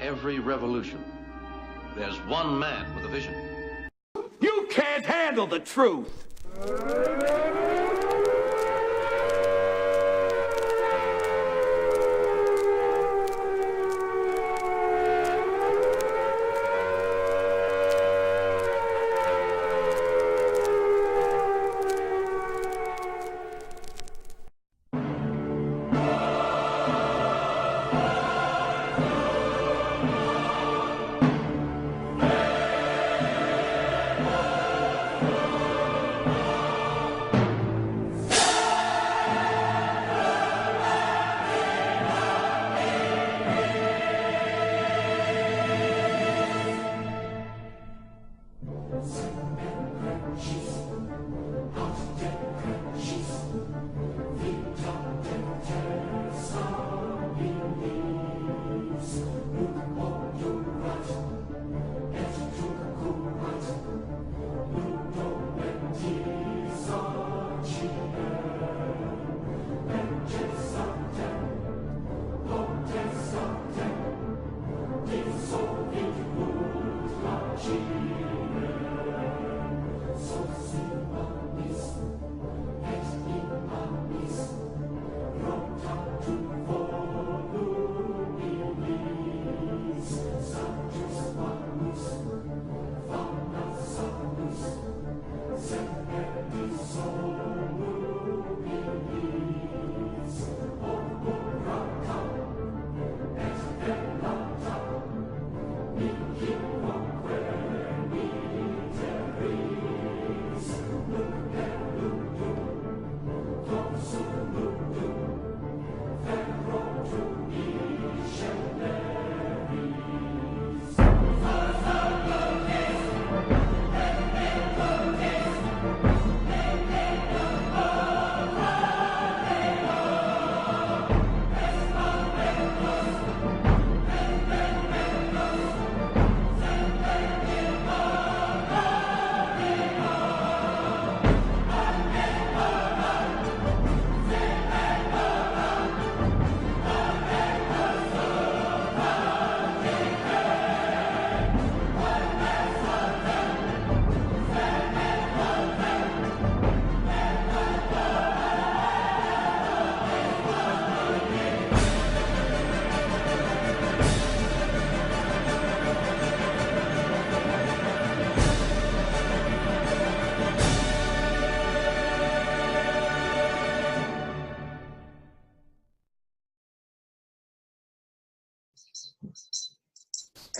every revolution, there's one man with a vision. You can't handle the truth!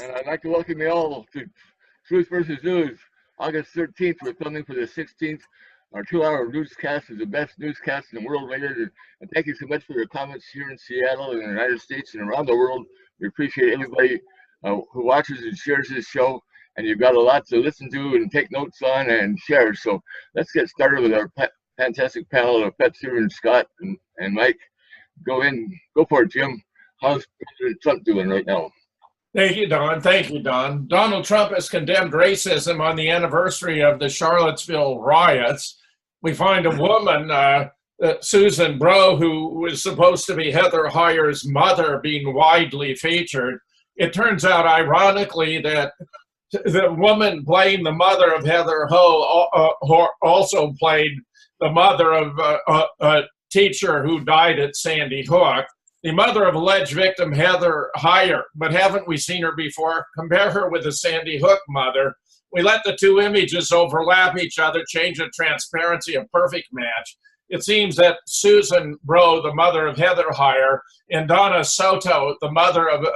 And I'd like to welcome you all to Truth versus News, August 13th. We're filming for the 16th. Our 2-hour newscast is the best newscast in the world rated. And thank you so much for your comments here in Seattle and the United States and around the world. We appreciate everybody who watches and shares this show. And you've got a lot to listen to and take notes on and share. So let's get started with our fantastic panel of Pet Stewart and Scott and Mike. Go for it, Jim. How's President Trump doing right now? Thank you, Don. Thank you, Don. Donald Trump has condemned racism on the anniversary of the Charlottesville riots. We find a woman, Susan Bro, who was supposed to be Heather Heyer's mother, being widely featured. It turns out, ironically, that the woman playing the mother of Heather also played the mother of a teacher who died at Sandy Hook. The mother of alleged victim Heather Heyer, but haven't we seen her before? Compare her with the Sandy Hook mother. We let the two images overlap each other, change the transparency, a perfect match. It seems that Susan Bro, the mother of Heather Heyer, and Donna Soto, the mother of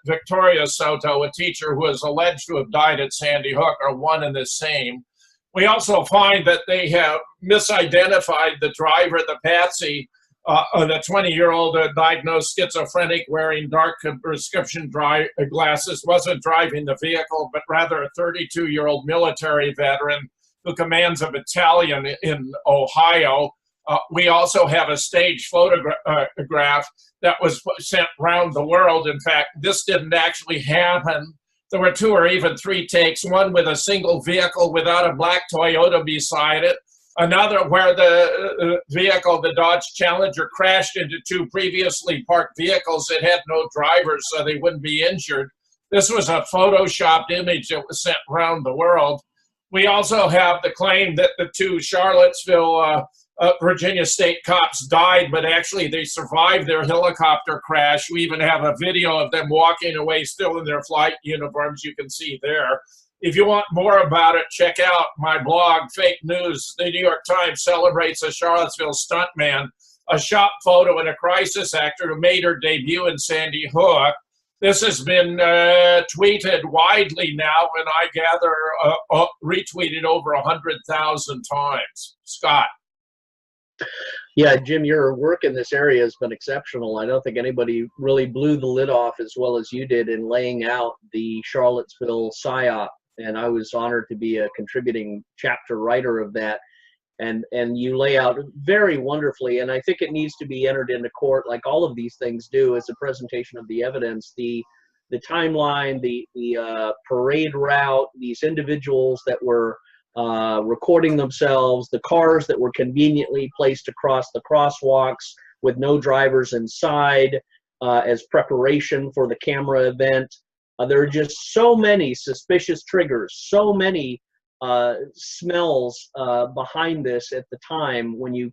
Victoria Soto, a teacher who is alleged to have died at Sandy Hook, are one and the same. We also find that they have misidentified the driver, the Patsy, the 20-year-old diagnosed schizophrenic wearing dark prescription glasses, wasn't driving the vehicle, but rather a 32-year-old military veteran who commands a battalion in Ohio. We also have a staged photograph that was sent around the world. In fact, this didn't actually happen. There were 2 or even 3 takes, one with a single vehicle without a black Toyota beside it, Another where the vehicle, the Dodge Challenger, crashed into two previously parked vehicles that had no drivers so they wouldn't be injured. This was a photoshopped image that was sent around the world. We also have the claim that the two Charlottesville, Virginia state cops died, but actually they survived their helicopter crash. We even have a video of them walking away still in their flight uniforms, you can see there. If you want more about it, check out my blog, Fake News. The New York Times celebrates a Charlottesville stuntman, a shop photo and a crisis actor who made her debut in Sandy Hook. This has been tweeted widely now, and I gather retweeted over 100,000 times. Scott. Yeah, Jim, your work in this area has been exceptional. I don't think anybody really blew the lid off as well as you did in laying out the Charlottesville PSYOP, and I was honored to be a contributing chapter writer of that. And you lay out very wonderfully, and I think it needs to be entered into court like all of these things do as a presentation of the evidence, the timeline, the parade route, these individuals that were recording themselves, the cars that were conveniently placed across the crosswalks with no drivers inside as preparation for the camera event. There are just so many suspicious triggers, so many smells behind this at the time. When you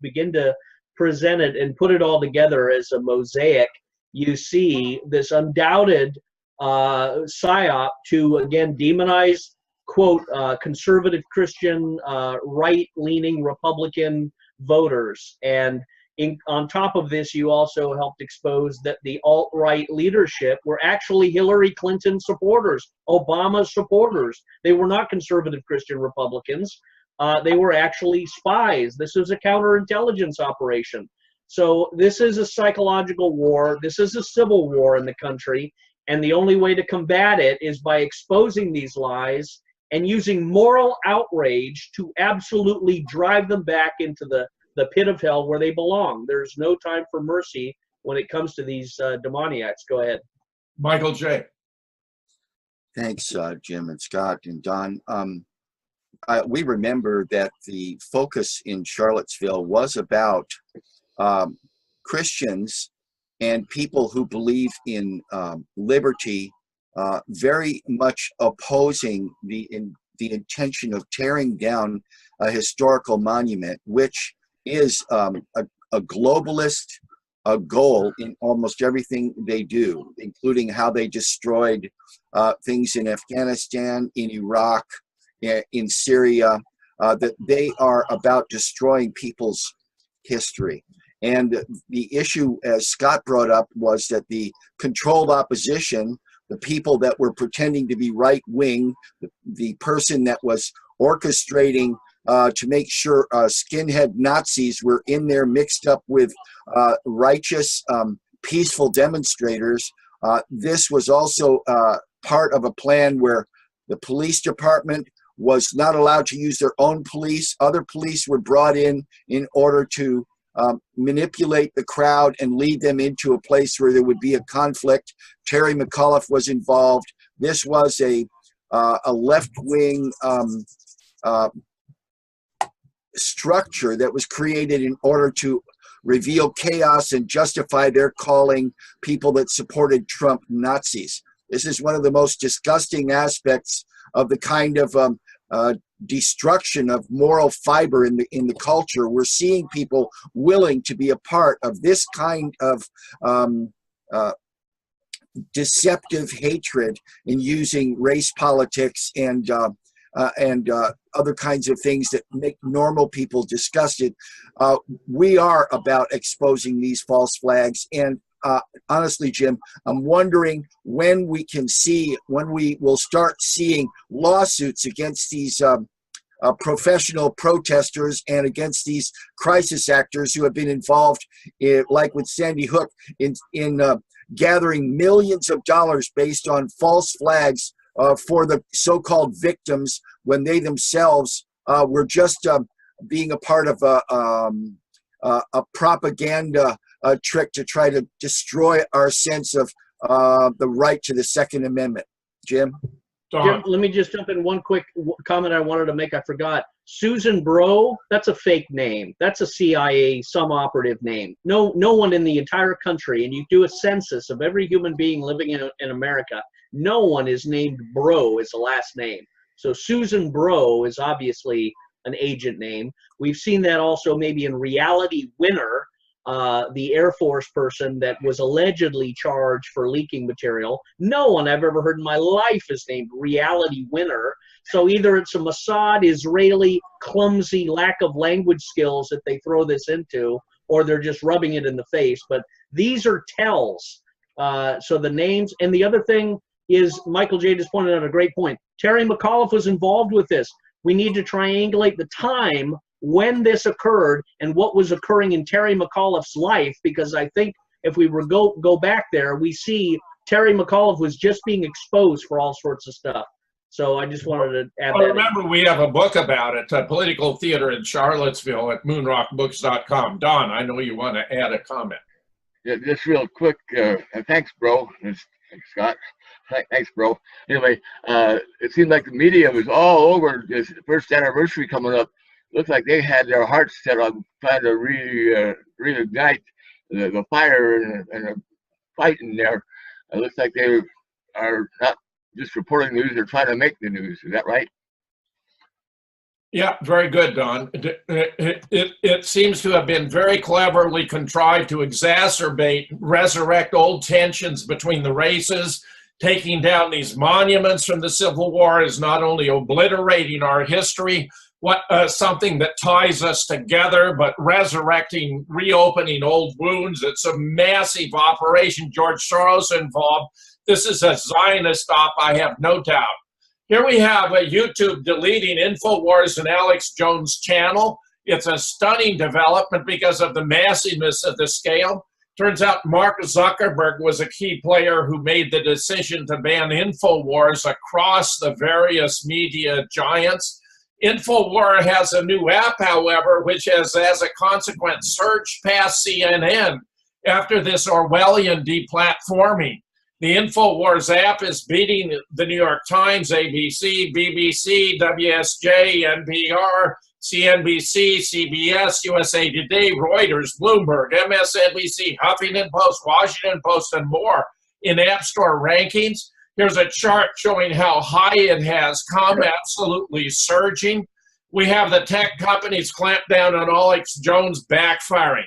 begin to present it and put it all together as a mosaic, you see this undoubted psyop to again demonize, quote, conservative Christian right-leaning Republican voters. And on top of this, you also helped expose that the alt-right leadership were actually Hillary Clinton supporters, Obama supporters. They were not conservative Christian Republicans. They were actually spies. This was a counterintelligence operation. So this is a psychological war. This is a civil war in the country. And the only way to combat it is by exposing these lies and using moral outrage to absolutely drive them back into the pit of hell where they belong. There's no time for mercy when it comes to these demoniacs. Go ahead. Michael J. Thanks, Jim and Scott and Don. We remember that the focus in Charlottesville was about Christians and people who believe in liberty, very much opposing the intention of tearing down a historical monument, which is a globalist goal in almost everything they do, including how they destroyed things in Afghanistan, in Iraq, in Syria, that they are about destroying people's history. And the issue, as Scott brought up, was that the controlled opposition, the people that were pretending to be right-wing, the person that was orchestrating to make sure skinhead Nazis were in there mixed up with righteous, peaceful demonstrators. This was also part of a plan where the police department was not allowed to use their own police. Other police were brought in order to manipulate the crowd and lead them into a place where there would be a conflict. Terry McAuliffe was involved. This was a left-wing structure that was created in order to reveal chaos and justify their calling people that supported Trump Nazis. This is one of the most disgusting aspects of the kind of destruction of moral fiber in the culture. We're seeing people willing to be a part of this kind of deceptive hatred in using race politics and other kinds of things that make normal people disgusted. We are about exposing these false flags. And honestly, Jim, I'm wondering when we will start seeing lawsuits against these professional protesters and against these crisis actors who have been involved, like with Sandy Hook, in gathering millions of dollars based on false flags for the so-called victims when they themselves were just being a part of a propaganda trick to try to destroy our sense of the right to the Second Amendment. Jim? Jim, let me just jump in one quick comment I wanted to make. I forgot. Susan Bro, that's a fake name. That's a CIA, some operative name. No one in the entire country, and you do a census of every human being living in America, no one is named Bro as a last name. So Susan Bro is obviously an agent name. We've seen that also maybe in Reality Winner, the Air Force person that was allegedly charged for leaking material. No one I've ever heard in my life is named Reality Winner. So either it's a Mossad, Israeli, clumsy lack of language skills that they throw this into, or they're just rubbing it in the face. But these are tells. So the names, and the other thing is, Michael J. just pointed out a great point. Terry McAuliffe was involved with this. We need to triangulate the time when this occurred and what was occurring in Terry McAuliffe's life, because I think if we were go back there, we see Terry McAuliffe was just being exposed for all sorts of stuff. So I just wanted to add that. Remember, we have a book about it, Political Theater in Charlottesville at moonrockbooks.com. Don, I know you want to add a comment. Yeah, just real quick. Thanks, bro. Thanks, Scott. Thanks, bro. Anyway, it seemed like the media was all over this first anniversary coming up. Looks like they had their hearts set on trying to reignite the fire and the fight in there. It looks like they are not just reporting news, they're trying to make the news. Is that right? Yeah, very good, Don. It seems to have been very cleverly contrived to resurrect old tensions between the races. Taking down these monuments from the Civil War is not only obliterating our history, something that ties us together, but reopening old wounds. It's a massive operation. George Soros involved. This is a Zionist op, I have no doubt. Here we have a YouTube deleting InfoWars and Alex Jones' channel. It's a stunning development because of the massiveness of the scale. Turns out Mark Zuckerberg was a key player who made the decision to ban InfoWars across the various media giants. InfoWars has a new app, however, which has, as a consequence, surged past CNN after this Orwellian deplatforming. The InfoWars app is beating the New York Times, ABC, BBC, WSJ, NPR, CNBC, CBS, USA Today, Reuters, Bloomberg, MSNBC, Huffington Post, Washington Post, and more in App Store rankings. Here's a chart showing how high it has come, absolutely surging. We have the tech companies clamped down on Alex Jones backfiring.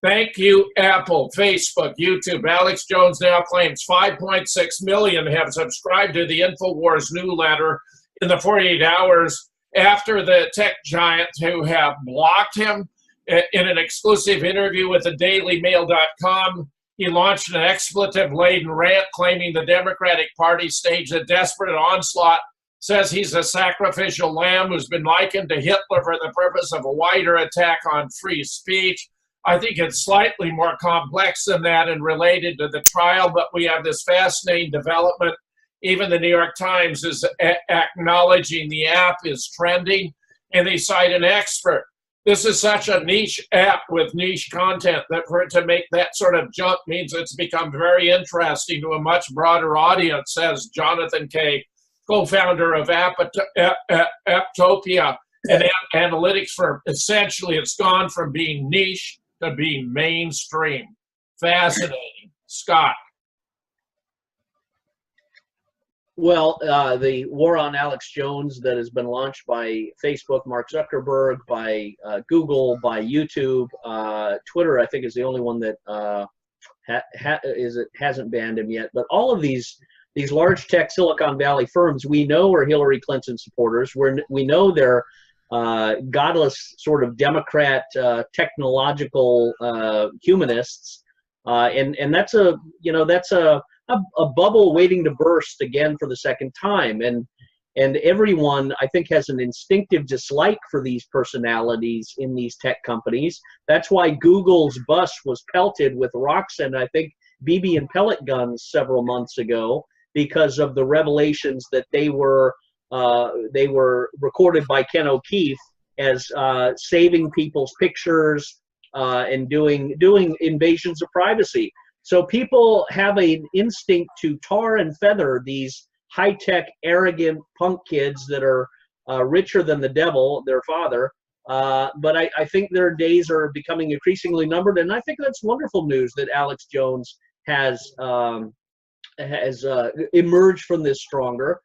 Thank you, Apple, Facebook, YouTube. Alex Jones now claims 5.6 million have subscribed to the InfoWars newsletter in the 48 hours after the tech giants who have blocked him. In an exclusive interview with the dailymail.com, he launched an expletive-laden rant claiming the Democratic Party staged a desperate onslaught, says he's a sacrificial lamb who's been likened to Hitler for the purpose of a wider attack on free speech. I think it's slightly more complex than that and related to the trial, but we have this fascinating development. Even the New York Times is acknowledging the app is trending, and they cite an expert. This is such a niche app with niche content that for it to make that sort of jump means it's become very interesting to a much broader audience, says Jonathan Kay, co-founder of Apptopia, an analytics firm. Essentially, it's gone from being niche to being mainstream. Fascinating. Scott. Well, the war on Alex Jones that has been launched by Facebook, Mark Zuckerberg, by Google, by YouTube, Twitter, I think is the only one that hasn't banned him yet. But all of these large tech Silicon Valley firms, we know are Hillary Clinton supporters. We know they're godless sort of Democrat technological humanists, and that's a bubble waiting to burst again for the second time. And everyone, I think, has an instinctive dislike for these personalities in these tech companies. That's why Google's bus was pelted with rocks and I think BB and pellet guns several months ago because of the revelations that they were recorded by Ken O'Keefe as saving people's pictures and doing invasions of privacy. So people have an instinct to tar and feather these high-tech, arrogant punk kids that are richer than the devil, their father. But I think their days are becoming increasingly numbered, and I think that's wonderful news that Alex Jones has emerged from this stronger.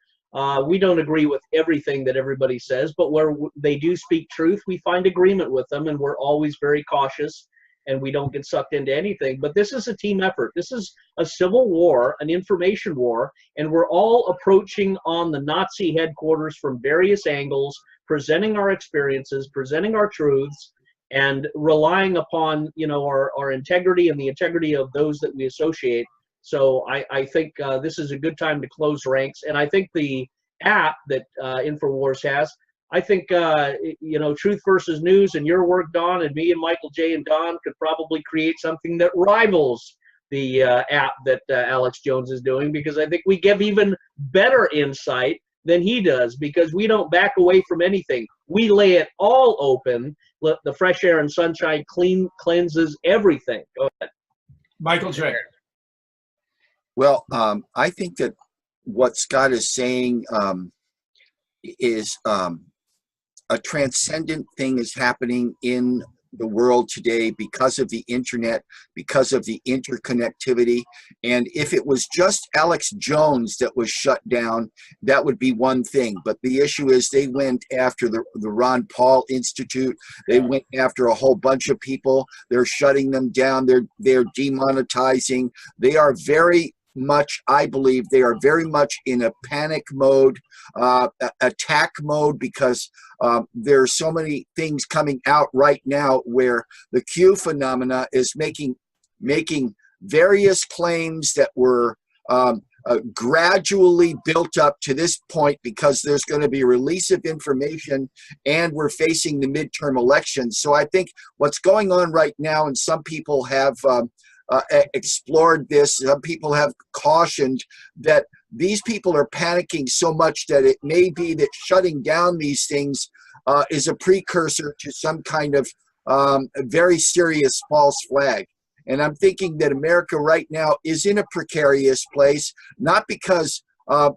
We don't agree with everything that everybody says, but where they do speak truth, we find agreement with them, and we're always very cautious, and we don't get sucked into anything. But this is a team effort. This is a civil war, an information war, and we're all approaching on the Nazi headquarters from various angles, presenting our experiences, presenting our truths, and relying upon, you know, our integrity and the integrity of those that we associate. So I think this is a good time to close ranks. And I think the app that InfoWars has, I think, you know, Truth versus News and your work, Don, and me and Michael J. and Don could probably create something that rivals the app that Alex Jones is doing, because I think we give even better insight than he does, because we don't back away from anything. We lay it all open. The fresh air and sunshine cleanses everything. Go ahead. Michael J. Well, I think that what Scott is saying is a transcendent thing is happening in the world today because of the internet, because of the interconnectivity. And if it was just Alex Jones that was shut down, that would be one thing. But the issue is they went after the Ron Paul Institute. They went after a whole bunch of people. They're shutting them down. They're demonetizing. They are very much, I believe, they are very much in a panic mode, attack mode, because there are so many things coming out right now where the Q phenomena is making various claims that were gradually built up to this point, because there's going to be a release of information and we're facing the midterm elections. So I think what's going on right now, and some people have explored this, some people have cautioned that these people are panicking so much that it may be that shutting down these things is a precursor to some kind of very serious false flag. And I'm thinking that America right now is in a precarious place, not because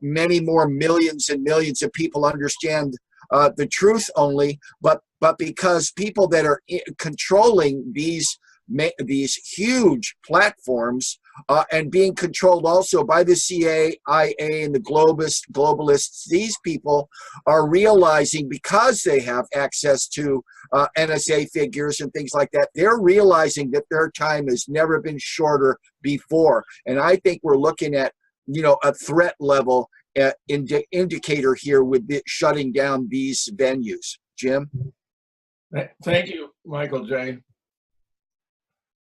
many more millions and millions of people understand the truth only, but because people that are controlling these huge platforms and being controlled also by the CIA and the globalists, these people are realizing, because they have access to NSA figures and things like that, they're realizing that their time has never been shorter before. And I think we're looking at, you know, a threat level indicator here with shutting down these venues. Jim? Thank you, Michael J.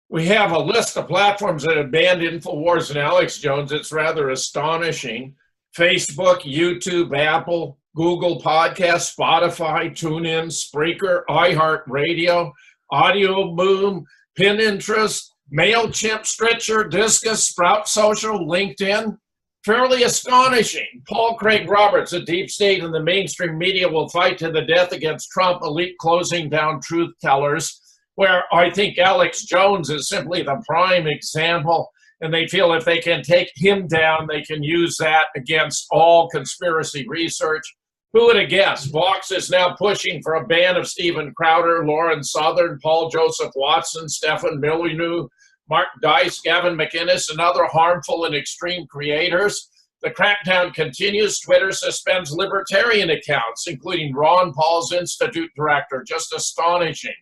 We have a list of platforms that have banned InfoWars and Alex Jones. It's rather astonishing. Facebook, YouTube, Apple, Google Podcasts, Spotify, TuneIn, Spreaker, iHeartRadio, Audio Boom, Pinterest, MailChimp, Stitcher, Discus, Sprout Social, LinkedIn. Fairly astonishing. Paul Craig Roberts, the deep state and the mainstream media will fight to the death against Trump elite closing down truth tellers, where I think Alex Jones is simply the prime example, and they feel if they can take him down, they can use that against all conspiracy research. Who would have guessed? Vox is now pushing for a ban of Stephen Crowder, Lauren Southern, Paul Joseph Watson, Stefan Molyneux, Mark Dice, Gavin McInnes, and other harmful and extreme creators. The crackdown continues. Twitter suspends libertarian accounts, including Ron Paul's Institute director. Just astonishing.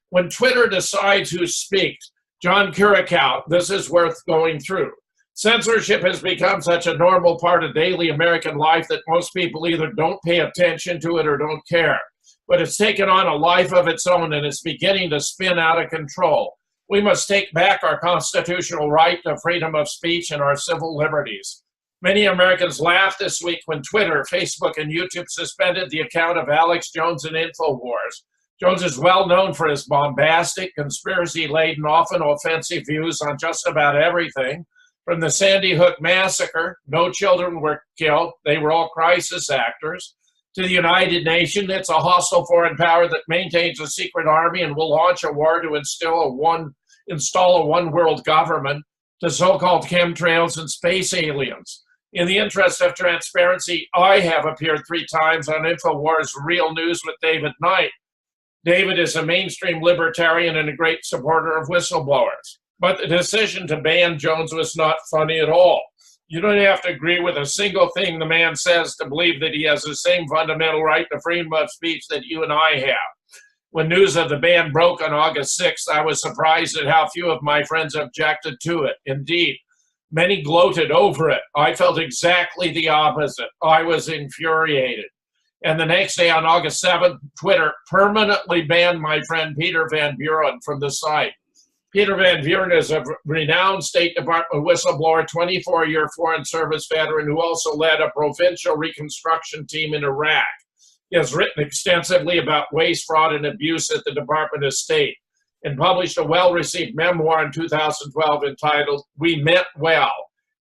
When Twitter decides who speaks, John Curacao, this is worth going through. Censorship has become such a normal part of daily American life that most people either don't pay attention to it or don't care. But it's taken on a life of its own, and it's beginning to spin out of control. We must take back our constitutional right to freedom of speech and our civil liberties. Many Americans laughed this week when Twitter, Facebook, and YouTube suspended the account of Alex Jones and InfoWars. Jones is well known for his bombastic, conspiracy-laden, often offensive views on just about everything. From the Sandy Hook massacre, no children were killed, they were all crisis actors, to the United Nations, it's a hostile foreign power that maintains a secret army and will launch a war to install a one-world government, to so-called chemtrails and space aliens. In the interest of transparency, I have appeared 3 times on InfoWars Real News with David Knight. David is a mainstream libertarian and a great supporter of whistleblowers. But the decision to ban Jones was not funny at all. You don't have to agree with a single thing the man says to believe that he has the same fundamental right to freedom of speech that you and I have. When news of the ban broke on August 6th, I was surprised at how few of my friends objected to it. Indeed, many gloated over it. I felt exactly the opposite. I was infuriated. And the next day, on August 7th, Twitter permanently banned my friend Peter Van Buren from the site. Peter Van Buren is a renowned State Department whistleblower, 24-year Foreign Service veteran who also led a provincial reconstruction team in Iraq. He has written extensively about waste, fraud, and abuse at the Department of State and published a well-received memoir in 2012 entitled "We Meant Well: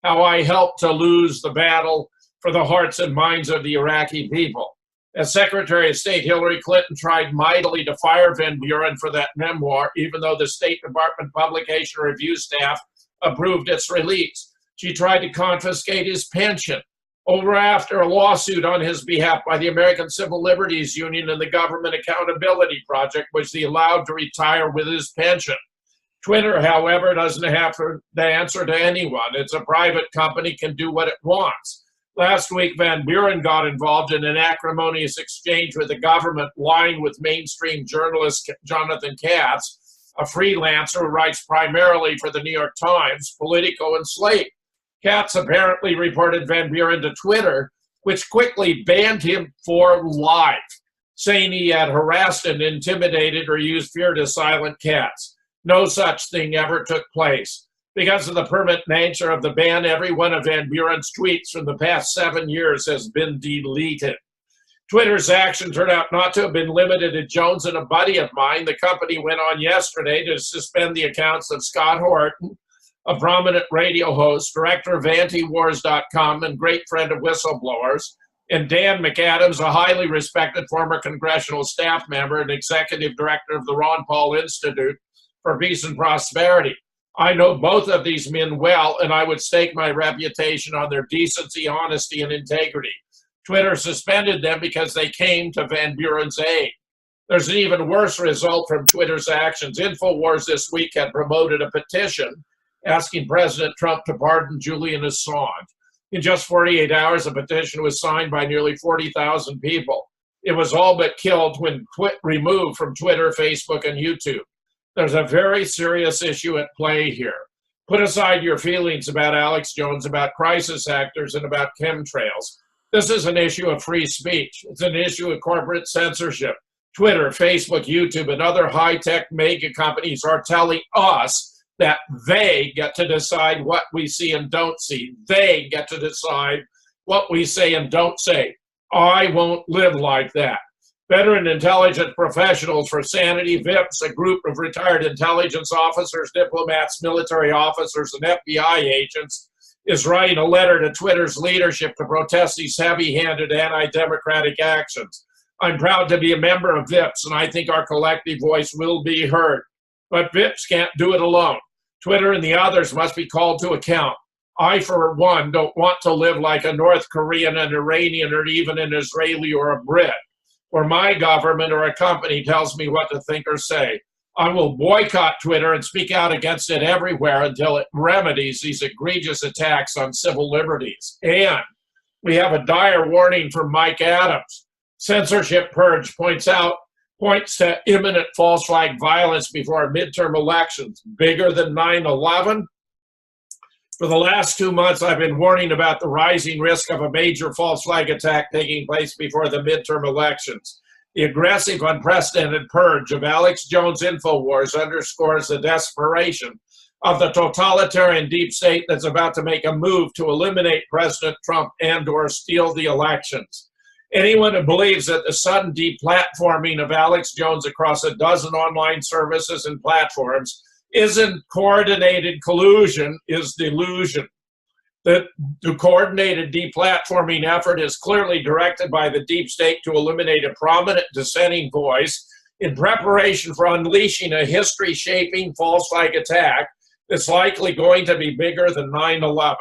How I Helped to Lose the Battle for the Hearts and Minds of the Iraqi People." As Secretary of State, Hillary Clinton tried mightily to fire Van Buren for that memoir, even though the State Department publication review staff approved its release. She tried to confiscate his pension after a lawsuit on his behalf by the American Civil Liberties Union and the Government Accountability Project, was he allowed to retire with his pension. Twitter, however, doesn't have to answer to anyone. It's a private company, can do what it wants. Last week, Van Buren got involved in an acrimonious exchange with the government, lying with mainstream journalist Jonathan Katz, a freelancer who writes primarily for the New York Times, Politico, and Slate. Katz apparently reported Van Buren to Twitter, which quickly banned him for life, saying he had harassed and intimidated or used fear to silence Katz. No such thing ever took place. Because of the permanent nature of the ban, every one of Van Buren's tweets from the past 7 years has been deleted. Twitter's action turned out not to have been limited to Jones and a buddy of mine. The company went on yesterday to suspend the accounts of Scott Horton, a prominent radio host, director of antiwars.com and great friend of whistleblowers, and Dan McAdams, a highly respected former congressional staff member and executive director of the Ron Paul Institute for Peace and Prosperity. I know both of these men well, and I would stake my reputation on their decency, honesty, and integrity. Twitter suspended them because they came to Van Buren's aid. There's an even worse result from Twitter's actions. InfoWars this week had promoted a petition asking President Trump to pardon Julian Assange. In just 48 hours, the petition was signed by nearly 40,000 people. It was all but killed when removed from Twitter, Facebook, and YouTube. There's a very serious issue at play here. Put aside your feelings about Alex Jones, about crisis actors, and about chemtrails. This is an issue of free speech. It's an issue of corporate censorship. Twitter, Facebook, YouTube, and other high-tech mega companies are telling us that they get to decide what we see and don't see. They get to decide what we say and don't say. I won't live like that. Veteran Intelligence Professionals for Sanity, VIPs, a group of retired intelligence officers, diplomats, military officers, and FBI agents, is writing a letter to Twitter's leadership to protest these heavy-handed anti-democratic actions. I'm proud to be a member of VIPs, and I think our collective voice will be heard. But VIPs can't do it alone. Twitter and the others must be called to account. I, for one, don't want to live like a North Korean, an Iranian, or even an Israeli or a Brit, where my government or a company tells me what to think or say. I will boycott Twitter and speak out against it everywhere until it remedies these egregious attacks on civil liberties. And we have a dire warning from Mike Adams. Censorship Purge points to imminent false flag violence before midterm elections, bigger than 9/11. For the last 2 months, I've been warning about the rising risk of a major false flag attack taking place before the midterm elections. The aggressive, unprecedented purge of Alex Jones' InfoWars underscores the desperation of the totalitarian deep state that's about to make a move to eliminate President Trump and/or steal the elections. Anyone who believes that the sudden deplatforming of Alex Jones across a dozen online services and platforms isn't coordinated collusion is delusion. The coordinated deplatforming effort is clearly directed by the deep state to eliminate a prominent dissenting voice in preparation for unleashing a history-shaping false flag attack that's likely going to be bigger than 9/11.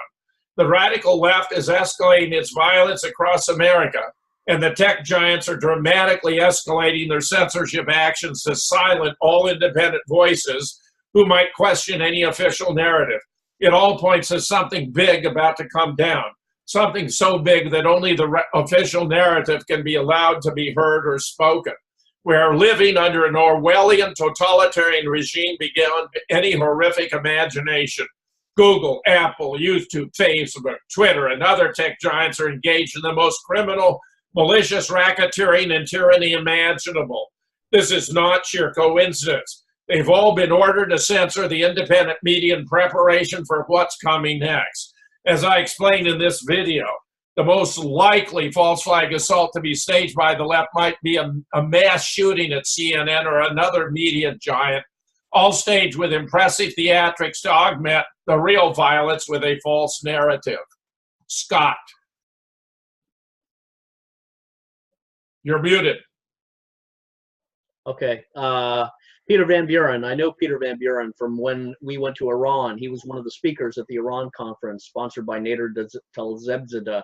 The radical left is escalating its violence across America, and the tech giants are dramatically escalating their censorship actions to silence all independent voices who might question any official narrative. It all points to something big about to come down, something so big that only the official narrative can be allowed to be heard or spoken. We are living under an Orwellian totalitarian regime beyond any horrific imagination. Google, Apple, YouTube, Facebook, Twitter, and other tech giants are engaged in the most criminal, malicious racketeering and tyranny imaginable. This is not sheer coincidence. They've all been ordered to censor the independent media in preparation for what's coming next. As I explained in this video, the most likely false flag assault to be staged by the left might be a mass shooting at CNN or another media giant, all staged with impressive theatrics to augment the real violence with a false narrative. Scott, you're muted. Okay. Peter Van Buren. I know Peter Van Buren from when we went to Iran. He was one of the speakers at the Iran conference sponsored by Nader Talzebzadeh,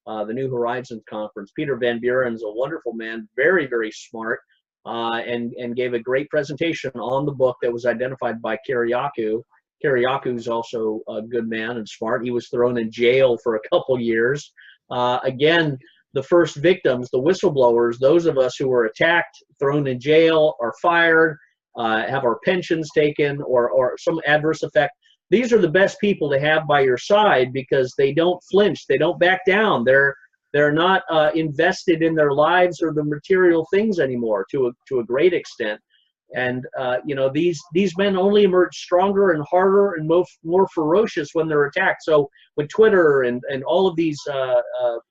the New Horizons conference. Peter Van Buren's a wonderful man, very, very smart, and gave a great presentation on the book that was identified by Kiriakou. Kiriakou's also a good man and smart. He was thrown in jail for a couple years. Again, the first victims, the whistleblowers, those of us who were attacked, thrown in jail, or fired, have our pensions taken, or some adverse effect. These are the best people to have by your side because they don't flinch, they don't back down. They're not invested in their lives or the material things anymore to a great extent. And you know, these men only emerge stronger and harder and more ferocious when they're attacked. So when Twitter and all of these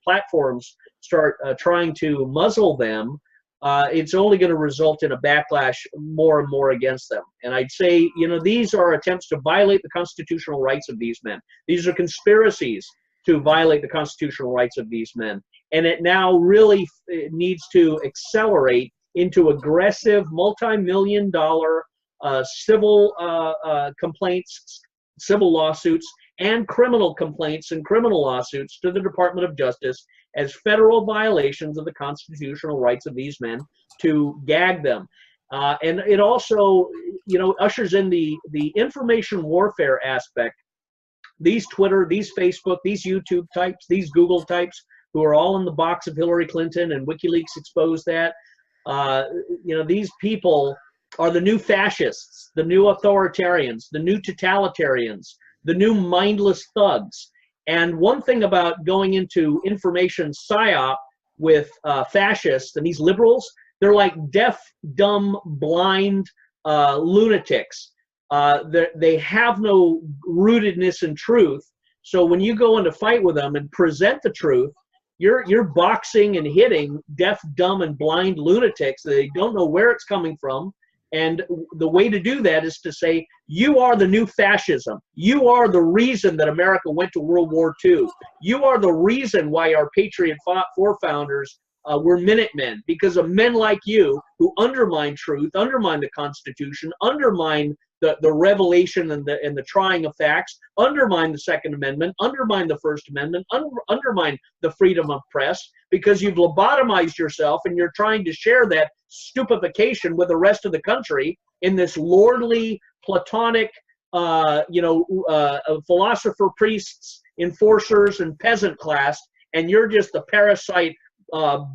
platforms start trying to muzzle them, it's only going to result in a backlash more and more against them. And I'd say, you know, these are attempts to violate the constitutional rights of these men. These are conspiracies to violate the constitutional rights of these men. And it now really needs to accelerate into aggressive multi-million-dollar civil complaints, civil lawsuits, and criminal complaints and criminal lawsuits to the Department of Justice as federal violations of the constitutional rights of these men to gag them. And it also, you know, ushers in the information warfare aspect. These Twitter, these Facebook, these YouTube types, these Google types, who are all in the box of Hillary Clinton, and WikiLeaks exposed that. You know, these people are the new fascists, the new authoritarians, the new totalitarians, the new mindless thugs. And one thing about going into information psyop with fascists and these liberals, they're like deaf, dumb, blind lunatics. They have no rootedness in truth. So when you go into fight with them and present the truth, you're boxing and hitting deaf, dumb, and blind lunatics. They don't know where it's coming from. And the way to do that is to say, you are the new fascism. You are the reason that America went to World War II. You are the reason why our Patriot forefathers were Minutemen, because of men like you who undermine truth, undermine the Constitution, undermine the revelation and the trying of facts, undermine the Second Amendment, undermine the First Amendment, undermine the freedom of press, because you've lobotomized yourself and you're trying to share that stupefaction with the rest of the country in this lordly, platonic, philosopher priests, enforcers, and peasant class, and you're just the parasite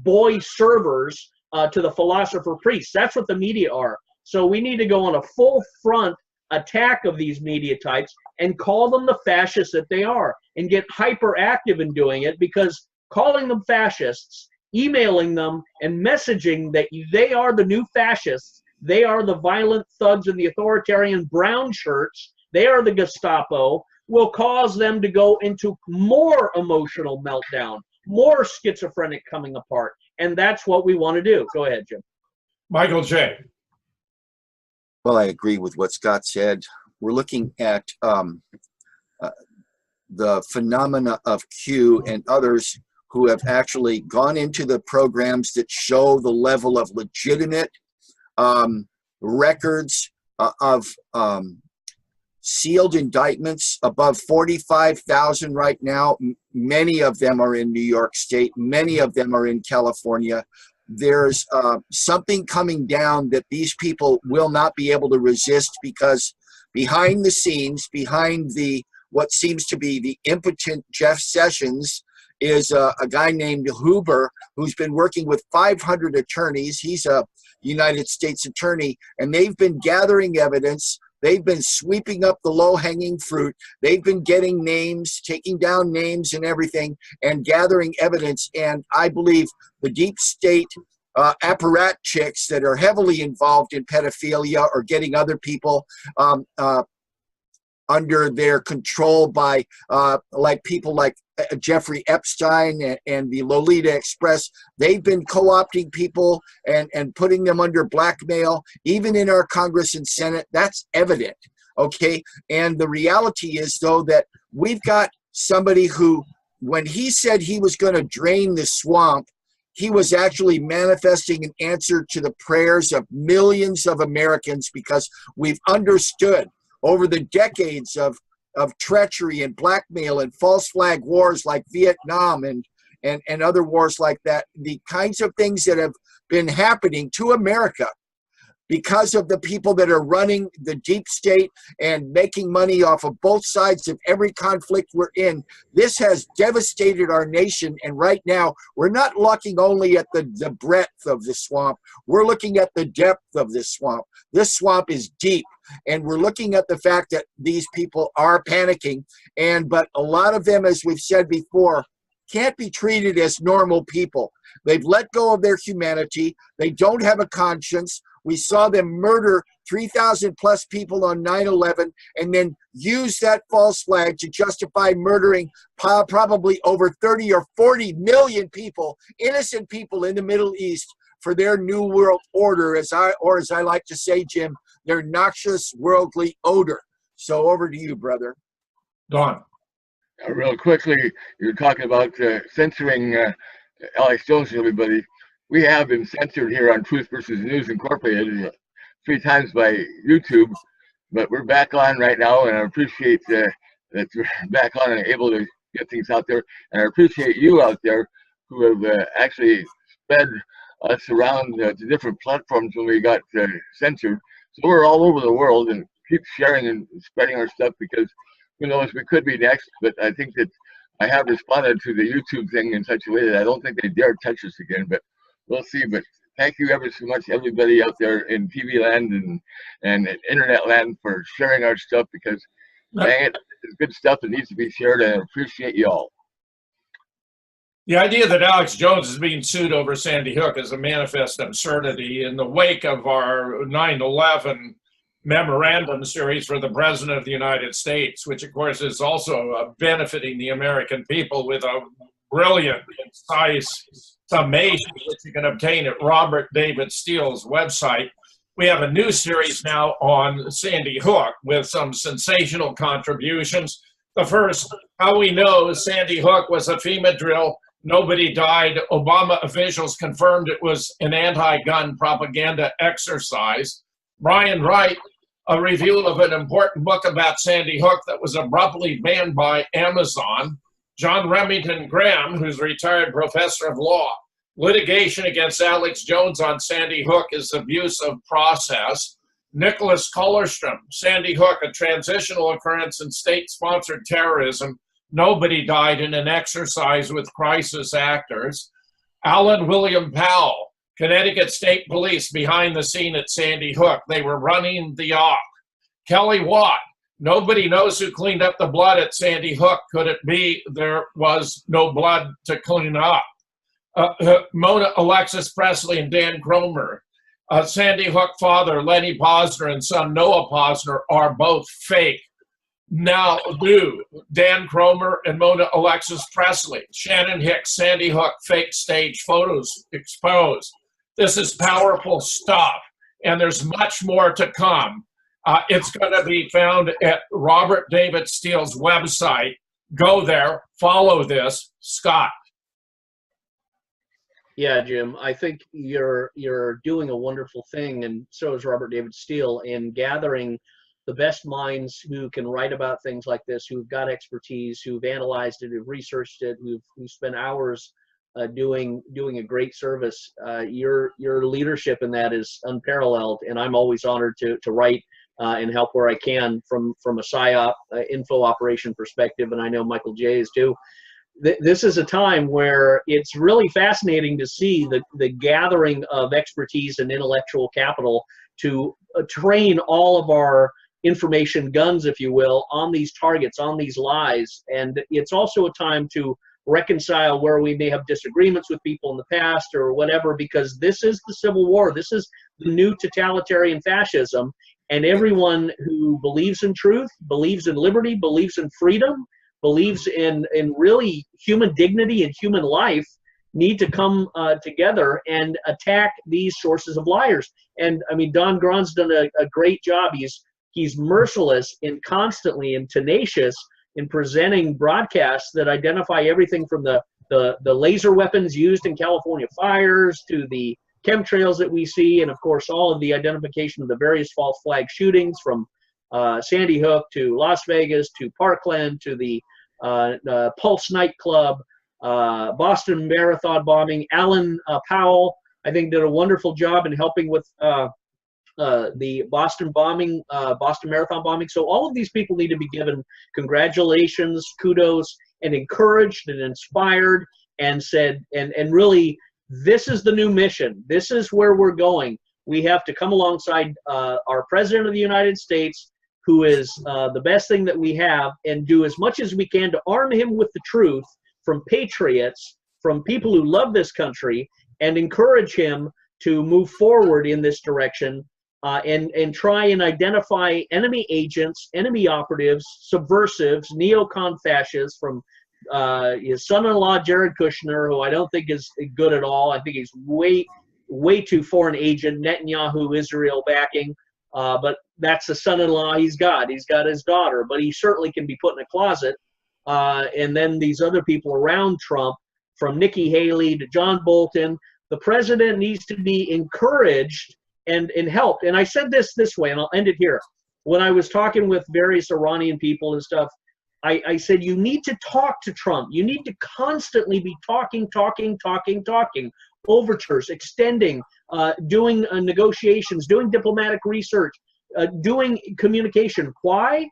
boy servers to the philosopher priests. That's what the media are. So we need to go on a full front attack of these media types and call them the fascists that they are, and get hyperactive in doing it, because calling them fascists, emailing them, and messaging that they are the new fascists, they are the violent thugs and the authoritarian brown shirts, they are the Gestapo, will cause them to go into more emotional meltdown, more schizophrenic coming apart. And that's what we want to do. Go ahead, Jim. Michael J. Well, I agree with what Scott said. We're looking at the phenomena of Q and others who have actually gone into the programs that show the level of legitimate records of sealed indictments, above 45,000 right now. Many of them are in New York State. Many of them are in California. There's something coming down that these people will not be able to resist, because behind the scenes, behind what seems to be the impotent Jeff Sessions, is a guy named Huber, who's been working with 500 attorneys. He's a United States attorney, and they've been gathering evidence. They've been sweeping up the low-hanging fruit. They've been getting names, taking down names and everything, and gathering evidence. And I believe the deep state apparatchiks that are heavily involved in pedophilia or getting other people under their control by like people like Jeffrey Epstein and the Lolita Express. They've been co-opting people and putting them under blackmail, even in our Congress and Senate. That's evident, okay? And the reality is, though, that we've got somebody who, when he said he was going to drain the swamp, he was actually manifesting an answer to the prayers of millions of Americans, because we've understood over the decades of treachery and blackmail and false flag wars like Vietnam and other wars like that, the kinds of things that have been happening to America because of the people that are running the deep state and making money off of both sides of every conflict we're in. This has devastated our nation, and right now we're not looking only at the breadth of the swamp, we're looking at the depth of this swamp. This swamp is deep, and we're looking at the fact that these people are panicking, but a lot of them, as we've said before, can't be treated as normal people. They've let go of their humanity. They don't have a conscience. We saw them murder 3,000 plus people on 9/11 and then use that false flag to justify murdering probably over 30 or 40 million people, innocent people in the Middle East, for their new world order, as I like to say, Jim, their noxious worldly odor. So over to you, brother. Don. Real quickly, you're talking about censoring Alex Jones and everybody. We have been censored here on Truth versus News Incorporated 3 times by YouTube, but we're back on right now, and I appreciate that we're back on and able to get things out there. And I appreciate you out there who have actually spread us around to different platforms when we got censored. So we're all over the world, and keep sharing and spreading our stuff, because who knows, we could be next. But I think that I have responded to the YouTube thing in such a way that I don't think they dare touch us again, but we'll see. But thank you ever so much, everybody out there in TV land and internet land, for sharing our stuff, because dang it, it's good stuff that needs to be shared, and I appreciate you all. The idea that Alex Jones is being sued over Sandy Hook is a manifest absurdity. In the wake of our 9/11 memorandum series for the President of the United States, which of course is also benefiting the American people, with a brilliant, concise summation that you can obtain at Robert David Steele's website, we have a new series now on Sandy Hook with some sensational contributions. The first, how we know Sandy Hook was a FEMA drill. Nobody died. Obama officials confirmed it was an anti-gun propaganda exercise. Brian Wright, a review of an important book about Sandy Hook that was abruptly banned by Amazon. John Remington Graham, who's a retired professor of law. Litigation against Alex Jones on Sandy Hook is abuse of process. Nicholas Kollerstrom, Sandy Hook, a transitional occurrence in state-sponsored terrorism. Nobody died in an exercise with crisis actors. Alan William Powell, Connecticut State Police behind the scene at Sandy Hook. They were running the Aug. Kelly Watt, nobody knows who cleaned up the blood at Sandy Hook. Could it be there was no blood to clean up? Mona Alexis Presley and Dan Cromer. Sandy Hook father Lenny Posner and son Noah Posner are both fake. Now do Dan Cromer and Mona Alexis Presley. Shannon Hicks, Sandy Hook, fake stage photos exposed. This is powerful stuff, and there's much more to come. It's going to be found at Robert David Steele's website. Go there, follow this. Scott. Yeah, Jim, I think you're doing a wonderful thing, and so is Robert David Steele, in gathering the best minds who can write about things like this, who've got expertise, who've analyzed it, who've researched it, who've spent hours doing a great service. Your leadership in that is unparalleled, and I'm always honored to write and help where I can from a PSYOP info operation perspective, and I know Michael J. is too. This is a time where it's really fascinating to see the gathering of expertise and intellectual capital to train all of our information guns, if you will, on these targets, on these lies. And it's also a time to reconcile where we may have disagreements with people in the past or whatever, because this is the Civil War. This is the new totalitarian fascism. And everyone who believes in truth, believes in liberty, believes in freedom, believes in really human dignity and human life need to come together and attack these sources of liars. And I mean, Don Grahn's done a great job. He's merciless and constantly and tenacious in presenting broadcasts that identify everything from the laser weapons used in California fires to the chemtrails that we see, and of course all of the identification of the various false flag shootings from Sandy Hook to Las Vegas to Parkland to the Pulse nightclub, Boston Marathon bombing. Alan Powell, I think, did a wonderful job in helping with the Boston bombing, Boston Marathon bombing. So all of these people need to be given congratulations, kudos, and encouraged and inspired, and said, and really, this is the new mission. This is where we're going. We have to come alongside our President of the United States, who is the best thing that we have, and do as much as we can to arm him with the truth from patriots, from people who love this country, and encourage him to move forward in this direction. And try and identify enemy agents, enemy operatives, subversives, neocon fascists, from his son-in-law, Jared Kushner, who I don't think is good at all. I think he's way too foreign agent, Netanyahu, Israel backing. But that's the son-in-law he's got. He's got his daughter, but he certainly can be put in a closet. And then these other people around Trump, from Nikki Haley to John Bolton. The president needs to be encouraged and helped. And I said this way, and I'll end it here. When I was talking with various Iranian people and stuff, I said, you need to talk to Trump. You need to constantly be talking, overtures, extending, doing negotiations, doing diplomatic research, doing communication. Why?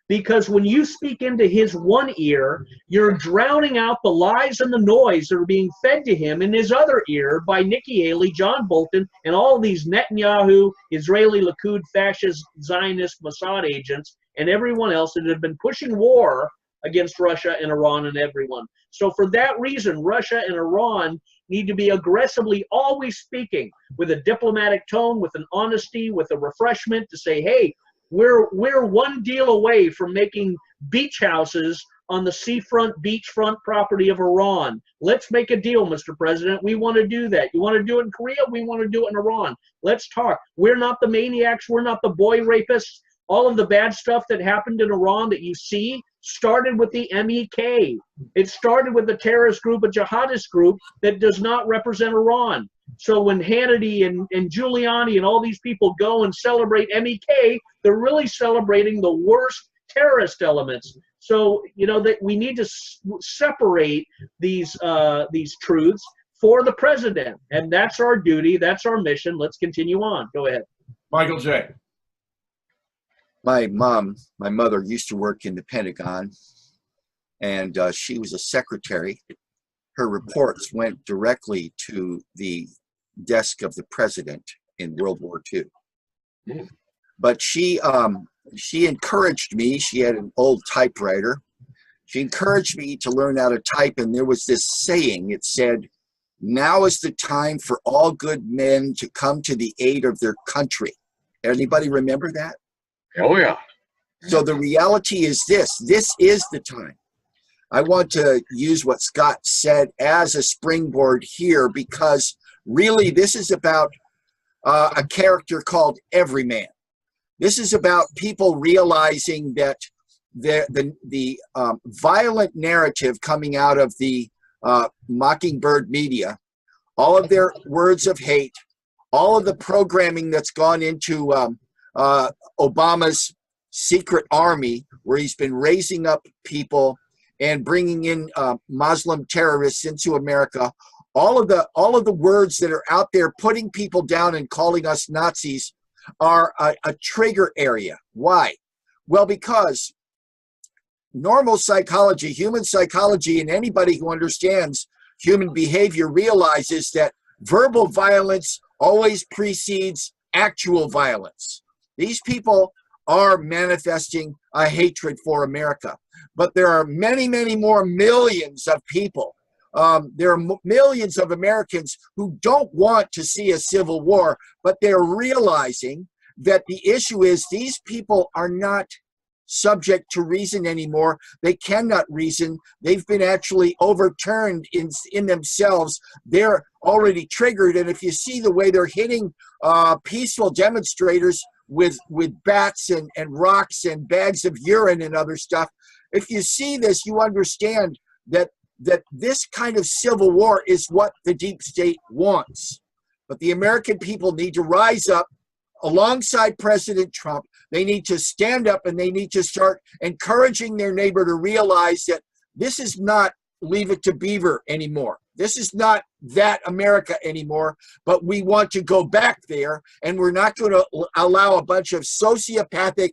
Because when you speak into his one ear, you're drowning out the lies and the noise that are being fed to him in his other ear by Nikki Haley, John Bolton, and all these Netanyahu, Israeli Likud, fascist, Zionist, Mossad agents, and everyone else that have been pushing war against Russia and Iran and everyone. So for that reason, Russia and Iran need to be aggressively always speaking with a diplomatic tone, with an honesty, with a refreshment to say, hey, we're one deal away from making beach houses on the seafront, beachfront property of Iran. Let's make a deal, Mr. President. We want to do that. You want to do it in Korea? We want to do it in Iran. Let's talk. We're not the maniacs. We're not the boy rapists. All of the bad stuff that happened in Iran that you see started with the MEK. It started with a terrorist group, a jihadist group that does not represent Iran. So when Hannity and Giuliani and all these people go and celebrate MEK, they're really celebrating the worst terrorist elements. So, you know, that we need to separate these truths for the president. And that's our duty. That's our mission. Let's continue on. Go ahead. Michael J. My mother used to work in the Pentagon, and she was a secretary. Her reports went directly to the desk of the president in World War II. But she encouraged me. She had an old typewriter. She encouraged me to learn how to type, and there was this saying. It said, "Now is the time for all good men to come to the aid of their country." Anybody remember that? Oh, yeah. So the reality is this is the time. I want to use what Scott said as a springboard here, because really this is about a character called Everyman. This is about people realizing that the violent narrative coming out of the Mockingbird media, all of their words of hate, all of the programming that's gone into Obama's secret army where he's been raising up people and bringing in Muslim terrorists into America. All of the words that are out there putting people down and calling us Nazis are a trigger area. Why? Well, because normal psychology, human psychology, and anybody who understands human behavior realizes that verbal violence always precedes actual violence. These people are manifesting a hatred for America. But there are many, many more millions of people. There are millions of Americans who don't want to see a civil war, but they're realizing that the issue is these people are not subject to reason anymore. They cannot reason. They've been actually overturned in themselves. They're already triggered. And if you see the way they're hitting peaceful demonstrators with bats and rocks and bags of urine and other stuff, if you see this, you understand that this kind of civil war is what the deep state wants. But the American people need to rise up alongside President Trump. They need to stand up and they need to start encouraging their neighbor to realize that this is not Leave It to Beaver anymore. This is not that America anymore, but we want to go back there, and we're not going to allow a bunch of sociopathic,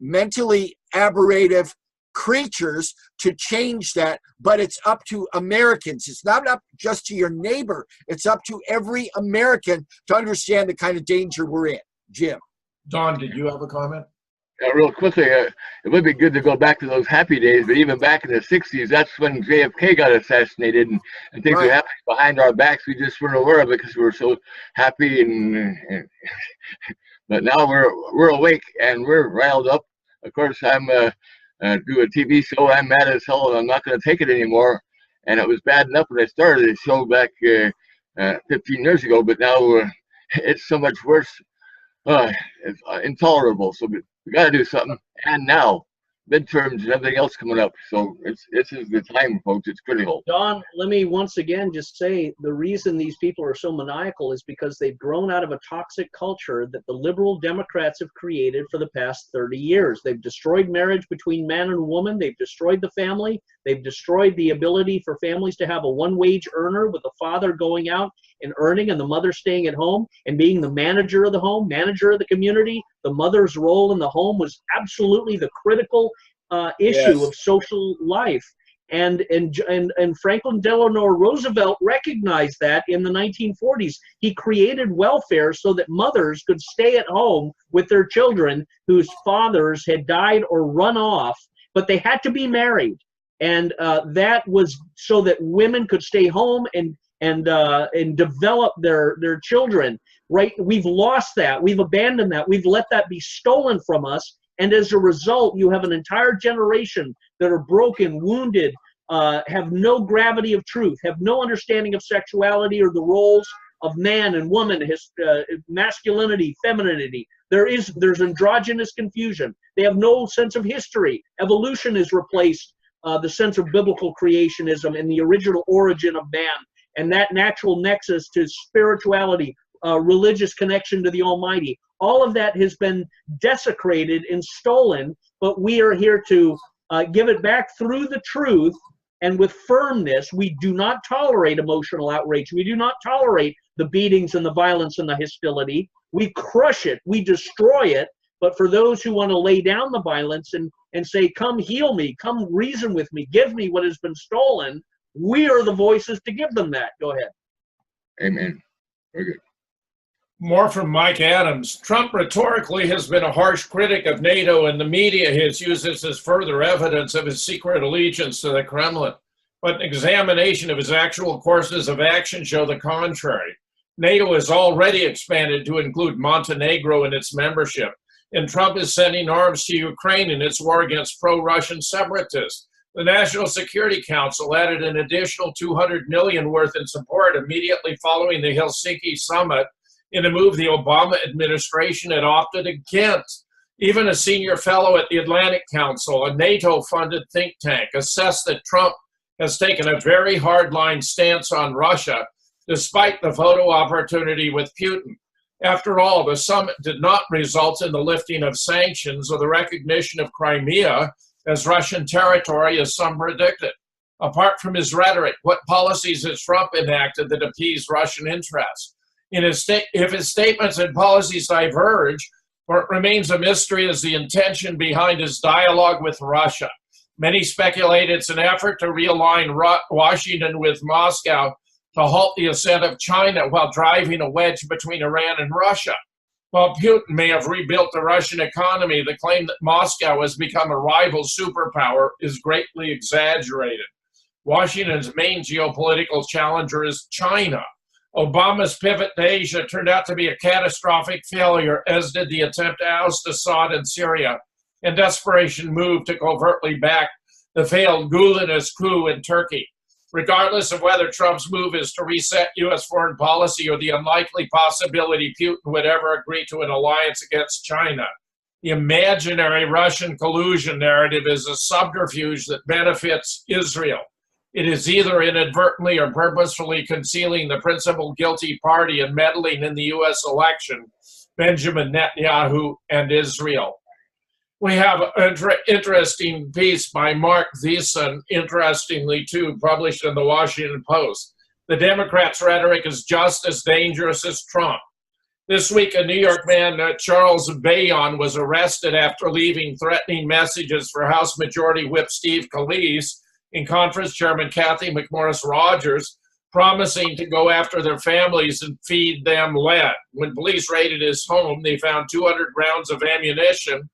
mentally aberrative creatures to change that. But it's up to Americans. It's not up just to your neighbor. It's up to every American to understand the kind of danger we're in. Jim. Don, did you have a comment? Real quickly, it would be good to go back to those happy days, but even back in the 60s, that's when JFK got assassinated, and things were happening behind our backs. We just weren't aware of it because we were so happy. But now we're awake and we're riled up. Of course, I'm do a TV show. I'm mad as hell, and I'm not going to take it anymore. And it was bad enough when I started the show back 15 years ago, but now it's so much worse. It's intolerable. So we got to do something. And now, midterms and everything else coming up. So this is the time, folks. It's critical. Don, let me once again just say the reason these people are so maniacal is because they've grown out of a toxic culture that the liberal Democrats have created for the past 30 years. They've destroyed marriage between man and woman. They've destroyed the family. They've destroyed the ability for families to have a one-wage earner with the father going out and earning and the mother staying at home and being the manager of the home, manager of the community. The mother's role in the home was absolutely the critical issue of social life. And Franklin Delano Roosevelt recognized that in the 1940s. He created welfare so that mothers could stay at home with their children whose fathers had died or run off, but they had to be married. And that was so that women could stay home and develop their children. Right? We've lost that. We've abandoned that. We've let that be stolen from us. And as a result, you have an entire generation that are broken, wounded, have no gravity of truth, have no understanding of sexuality or the roles of man and woman, masculinity, femininity. There's androgynous confusion. They have no sense of history. Evolution has replaced the sense of biblical creationism and the original origin of man, and that natural nexus to spirituality, religious connection to the Almighty. All of that has been desecrated and stolen, but we are here to give it back through the truth and with firmness. We do not tolerate emotional outrage. We do not tolerate the beatings and the violence and the hostility. We crush it. We destroy it. But for those who want to lay down the violence and say, come heal me, come reason with me, give me what has been stolen, we are the voices to give them that. Go ahead. Amen. Very good. More from Mike Adams. Trump rhetorically has been a harsh critic of NATO, and the media has used this as further evidence of his secret allegiance to the Kremlin. But an examination of his actual courses of action show the contrary. NATO has already expanded to include Montenegro in its membership, and Trump is sending arms to Ukraine in its war against pro-Russian separatists. The National Security Council added an additional $200 million worth in support immediately following the Helsinki summit, in a move the Obama administration had opted against. Even a senior fellow at the Atlantic Council, a NATO-funded think tank, assessed that Trump has taken a very hardline stance on Russia, despite the photo opportunity with Putin. After all, the summit did not result in the lifting of sanctions or the recognition of Crimea as Russian territory, as some predicted. Apart from his rhetoric, what policies has Trump enacted that appease Russian interests? If his statements and policies diverge, what remains a mystery is the intention behind his dialogue with Russia. Many speculate it's an effort to realign Washington with Moscow to halt the ascent of China while driving a wedge between Iran and Russia. While Putin may have rebuilt the Russian economy, the claim that Moscow has become a rival superpower is greatly exaggerated. Washington's main geopolitical challenger is China. Obama's pivot to Asia turned out to be a catastrophic failure, as did the attempt to oust Assad in Syria, and desperation moved to covertly back the failed Gulenist coup in Turkey. Regardless of whether Trump's move is to reset U.S. foreign policy or the unlikely possibility Putin would ever agree to an alliance against China, the imaginary Russian collusion narrative is a subterfuge that benefits Israel. It is either inadvertently or purposefully concealing the principal guilty party and meddling in the U.S. election, Benjamin Netanyahu and Israel. We have an interesting piece by Mark Thiessen, interestingly too, published in the Washington Post. The Democrats' rhetoric is just as dangerous as Trump. This week, a New York man, Charles Bayon, was arrested after leaving threatening messages for House Majority Whip Steve Scalise and Conference Chairman Kathy McMorris Rodgers, promising to go after their families and feed them lead. When police raided his home, they found 200 rounds of ammunition,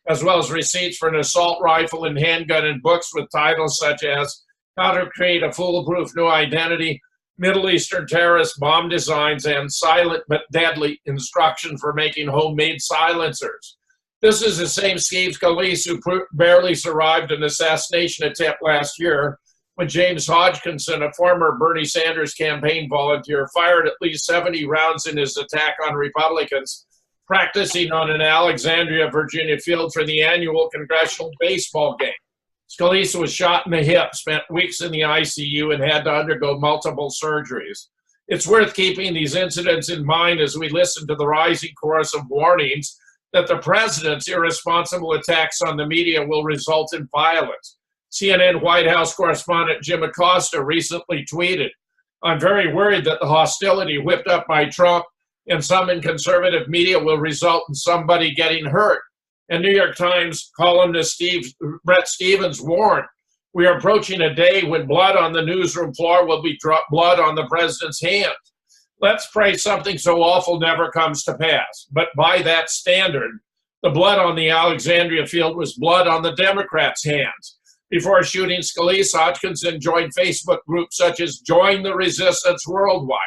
as well as receipts for an assault rifle and handgun and books with titles such as How to Create a Foolproof New Identity, Middle Eastern Terrorist Bomb Designs, and Silent but Deadly Instruction for Making Homemade Silencers. This is the same Steve Scalise who barely survived an assassination attempt last year when James Hodgkinson, a former Bernie Sanders campaign volunteer, fired at least 70 rounds in his attack on Republicans practicing on an Alexandria, Virginia field for the annual congressional baseball game. Scalise was shot in the hip, spent weeks in the ICU, and had to undergo multiple surgeries. It's worth keeping these incidents in mind as we listen to the rising chorus of warnings that the president's irresponsible attacks on the media will result in violence. CNN White House correspondent Jim Acosta recently tweeted, "I'm very worried that the hostility whipped up by Trump and some in conservative media will result in somebody getting hurt." And New York Times columnist Bret Stephens warned, "We are approaching a day when blood on the newsroom floor will be blood on the president's hands. Let's pray something so awful never comes to pass." But by that standard, the blood on the Alexandria field was blood on the Democrats' hands. Before shooting Scalise, Hodgkinson joined Facebook groups such as Join the Resistance Worldwide,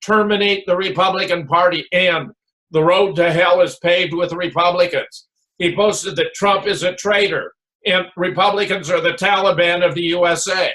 Terminate the Republican Party, and The Road to Hell is Paved with Republicans. He posted that Trump is a traitor and Republicans are the Taliban of the USA.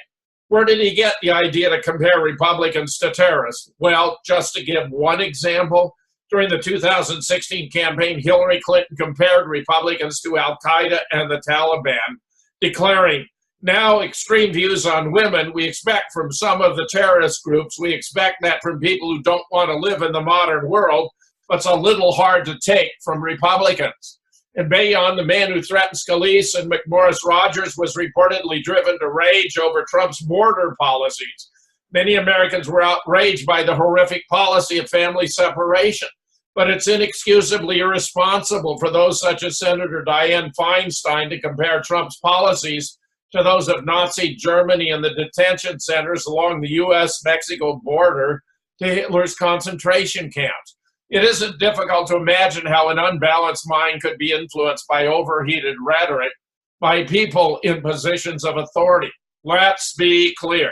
Where did he get the idea to compare Republicans to terrorists? Well, just to give one example, during the 2016 campaign, Hillary Clinton compared Republicans to Al-Qaeda and the Taliban, declaring, "Now extreme views on women we expect from some of the terrorist groups. We expect that from people who don't want to live in the modern world, but it's a little hard to take from Republicans." And Bayon, the man who threatened Scalise and McMorris Rodgers, was reportedly driven to rage over Trump's border policies. Many Americans were outraged by the horrific policy of family separation, but it's inexcusably irresponsible for those such as Senator Dianne Feinstein to compare Trump's policies to those of Nazi Germany and the detention centers along the U.S.-Mexico border to Hitler's concentration camps. It isn't difficult to imagine how an unbalanced mind could be influenced by overheated rhetoric by people in positions of authority. Let's be clear.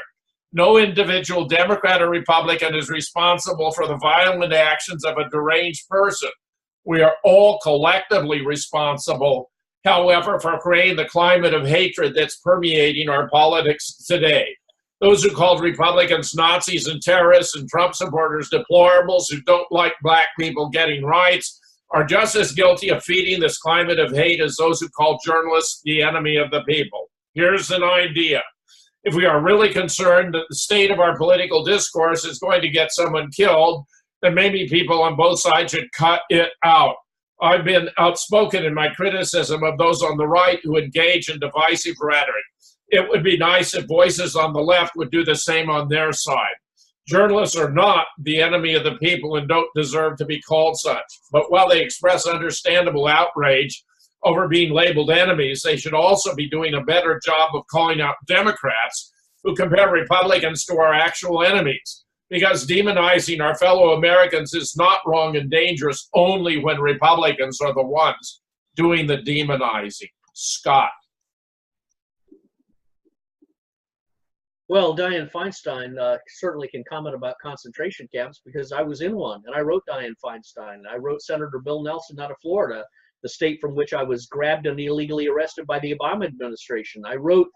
No individual Democrat or Republican is responsible for the violent actions of a deranged person. We are all collectively responsible, however, for creating the climate of hatred that's permeating our politics today. Those who called Republicans Nazis and terrorists and Trump supporters deplorables who don't like black people getting rights are just as guilty of feeding this climate of hate as those who call journalists the enemy of the people. Here's an idea. If we are really concerned that the state of our political discourse is going to get someone killed, then maybe people on both sides should cut it out. I've been outspoken in my criticism of those on the right who engage in divisive rhetoric. It would be nice if voices on the left would do the same on their side. Journalists are not the enemy of the people and don't deserve to be called such. But while they express understandable outrage over being labeled enemies, they should also be doing a better job of calling out Democrats who compare Republicans to our actual enemies. Because demonizing our fellow Americans is not wrong and dangerous only when Republicans are the ones doing the demonizing. Scott. Well, Dianne Feinstein certainly can comment about concentration camps because I was in one, and I wrote Dianne Feinstein. I wrote Senator Bill Nelson out of Florida, the state from which I was grabbed and illegally arrested by the Obama administration. I wrote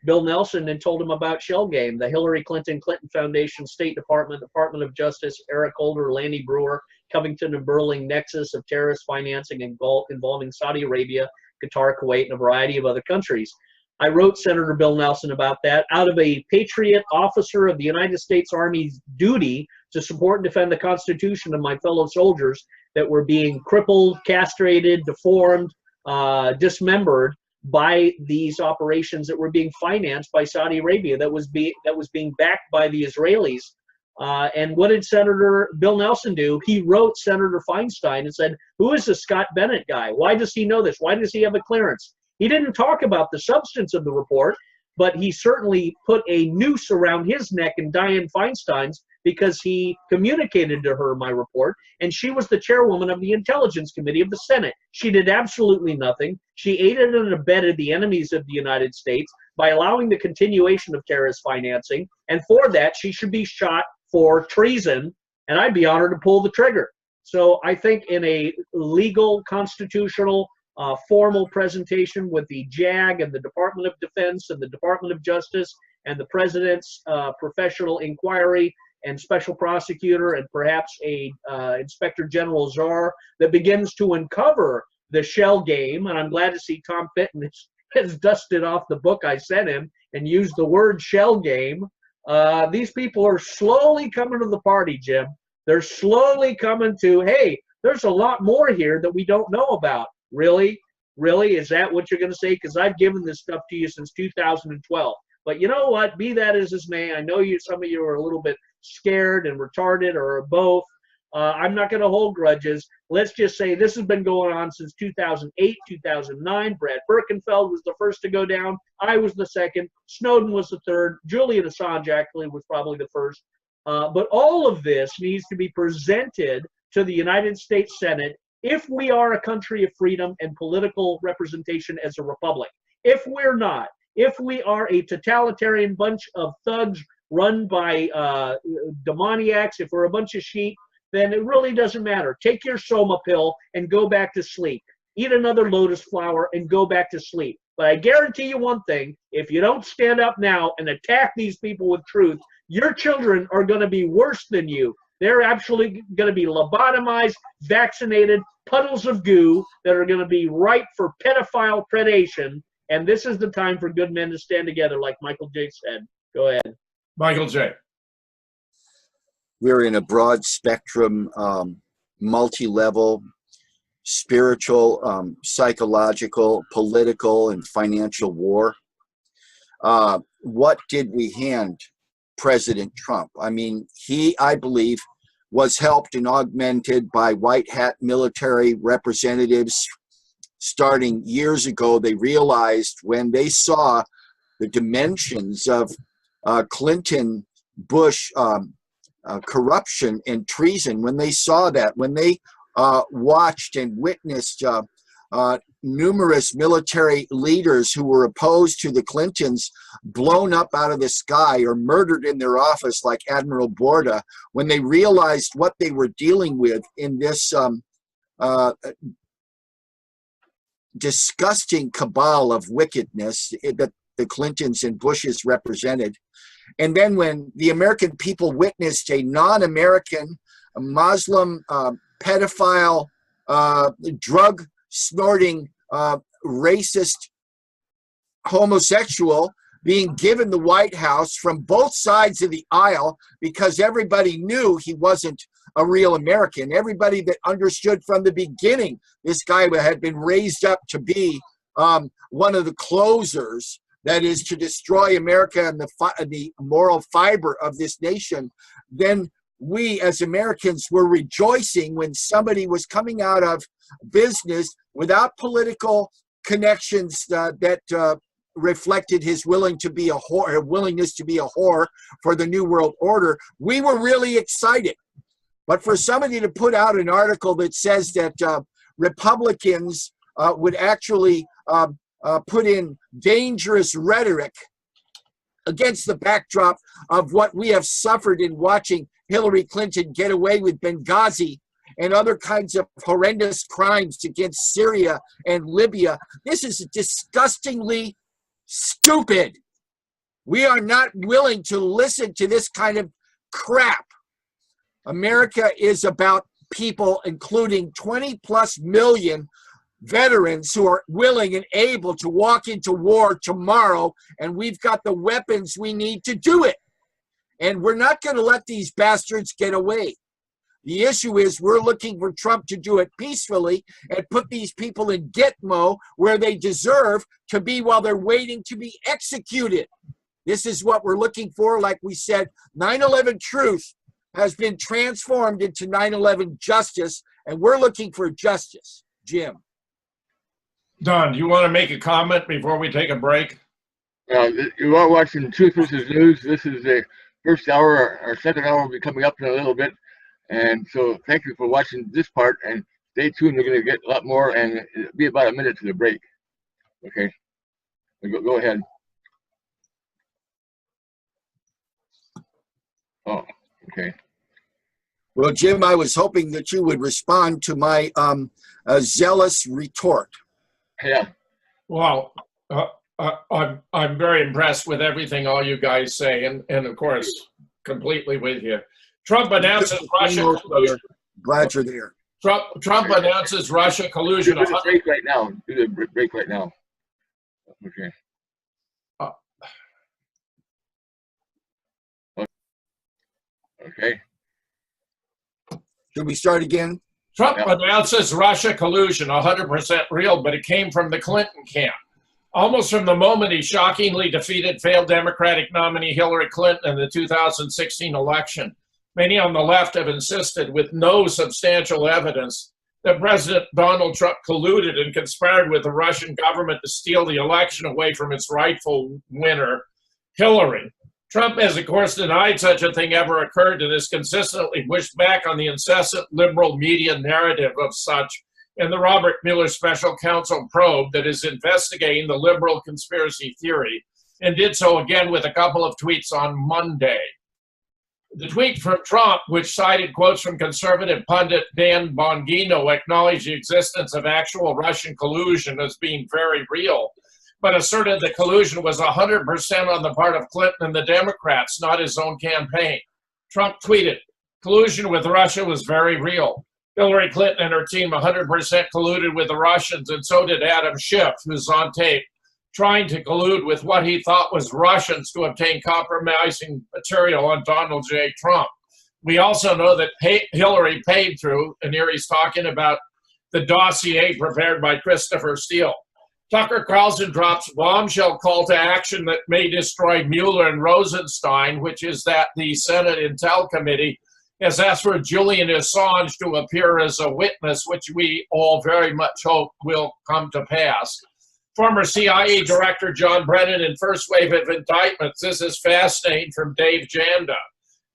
Bill Nelson and told him about Shell Game, the Hillary Clinton Foundation, State Department, Department of Justice, Eric Holder, Lanny Brewer, Covington and Burling nexus of terrorist financing involving Saudi Arabia, Qatar, Kuwait, and a variety of other countries. I wrote Senator Bill Nelson about that out of a patriot officer of the United States Army's duty to support and defend the Constitution of my fellow soldiers that were being crippled, castrated, deformed, dismembered by these operations that were being financed by Saudi Arabia, that was being backed by the Israelis. And what did Senator Bill Nelson do? He wrote Senator Feinstein and said, who is this Scott Bennett guy? Why does he know this? Why does he have a clearance? He didn't talk about the substance of the report, but he certainly put a noose around his neck and Dianne Feinstein's because he communicated to her my report, and she was the chairwoman of the Intelligence Committee of the Senate. She did absolutely nothing. She aided and abetted the enemies of the United States by allowing the continuation of terrorist financing, and for that, she should be shot for treason, and I'd be honored to pull the trigger. So I think in a legal, constitutional, formal presentation with the JAG and the Department of Defense and the Department of Justice and the President's professional inquiry and special prosecutor and perhaps a Inspector General Czar that begins to uncover the Shell Game. And I'm glad to see Tom Fitton has dusted off the book I sent him and used the word Shell Game. These people are slowly coming to the party, Jim. They're slowly coming to, hey, there's a lot more here that we don't know about. Really? Really? Is that what you're going to say? Because I've given this stuff to you since 2012. But you know what? Be that as it may, I know some of you are a little bit scared and retarded or both. I'm not going to hold grudges. Let's just say this has been going on since 2008, 2009. Brad Birkenfeld was the first to go down. I was the second. Snowden was the third. Julian Assange actually was probably the first. But all of this needs to be presented to the United States Senate if we are a country of freedom and political representation as a republic. If we're not, if we are a totalitarian bunch of thugs run by demoniacs, if we're a bunch of sheep, then it really doesn't matter. Take your Soma pill and go back to sleep. Eat another lotus flower and go back to sleep. But I guarantee you one thing, if you don't stand up now and attack these people with truth, your children are going to be worse than you. They're actually going to be lobotomized, vaccinated, puddles of goo that are going to be ripe for pedophile predation. And this is the time for good men to stand together, like Michael J. said. Go ahead. Michael J. We're in a broad spectrum, multi-level, spiritual, psychological, political, and financial war. What did we hand President Trump? I mean, he, I believe, was helped and augmented by white hat military representatives starting years ago. They realized when they saw the dimensions of Clinton, Bush corruption and treason, when they saw that, when they watched and witnessed numerous military leaders who were opposed to the Clintons blown up out of the sky or murdered in their office like Admiral Borda, when they realized what they were dealing with in this disgusting cabal of wickedness that the Clintons and Bushes represented. And then when the American people witnessed a non-American, Muslim, pedophile, drug-snorting, racist homosexual being given the White House from both sides of the aisle because everybody knew he wasn't a real American. Everybody that understood from the beginning this guy had been raised up to be one of the closers, that is to destroy America and the moral fiber of this nation, then we as Americans were rejoicing when somebody was coming out of business without political connections that reflected his willingness to be a whore for the New World Order. We were really excited. But for somebody to put out an article that says that Republicans would actually put in dangerous rhetoric against the backdrop of what we have suffered in watching Hillary Clinton get away with Benghazi and other kinds of horrendous crimes against Syria and Libya. This is disgustingly stupid. We are not willing to listen to this kind of crap. America is about people, including 20+ million veterans who are willing and able to walk into war tomorrow, and we've got the weapons we need to do it. And we're not going to let these bastards get away. The issue is we're looking for Trump to do it peacefully and put these people in Gitmo where they deserve to be while they're waiting to be executed. This is what we're looking for. Like we said, 9/11 truth has been transformed into 9/11 justice, and we're looking for justice. Jim. Don, do you want to make a comment before we take a break? You are watching Truth versus News. This is the first hour. Our second hour will be coming up in a little bit. And so thank you for watching this part, and stay tuned. We're going to get a lot more, and it'll be about a minute to the break. Okay? Go ahead. Oh, okay. Well, Jim, I was hoping that you would respond to my zealous retort. Yeah. Well, I'm very impressed with everything all you guys say, and of course, completely with you. Trump announces Russia collusion. Glad you're there. Trump announces Russia collusion. Do the break right now. Do the break right now. Okay. Okay. Should we start again? Trump announces Russia collusion, 100% real, but it came from the Clinton camp. Almost from the moment he shockingly defeated failed Democratic nominee Hillary Clinton in the 2016 election, many on the left have insisted, with no substantial evidence, that President Donald Trump colluded and conspired with the Russian government to steal the election away from its rightful winner, Hillary. Trump has, of course, denied such a thing ever occurred and has consistently pushed back on the incessant liberal media narrative of such in the Robert Mueller Special Counsel probe that is investigating the liberal conspiracy theory, and did so again with a couple of tweets on Monday. The tweet from Trump, which cited quotes from conservative pundit Dan Bongino, acknowledged the existence of actual Russian collusion as being very real, but asserted the collusion was 100% on the part of Clinton and the Democrats, not his own campaign. Trump tweeted, "Collusion with Russia was very real. Hillary Clinton and her team 100% colluded with the Russians, and so did Adam Schiff, who's on tape, trying to collude with what he thought was Russians to obtain compromising material on Donald J. Trump. We also know that Hillary paid through," and here he's talking about the dossier prepared by Christopher Steele. Tucker Carlson drops bombshell call to action that may destroy Mueller and Rosenstein, which is that the Senate Intel Committee has asked for Julian Assange to appear as a witness, which we all very much hope will come to pass. Former CIA Director John Brennan in first wave of indictments. This is fascinating, from Dave Janda.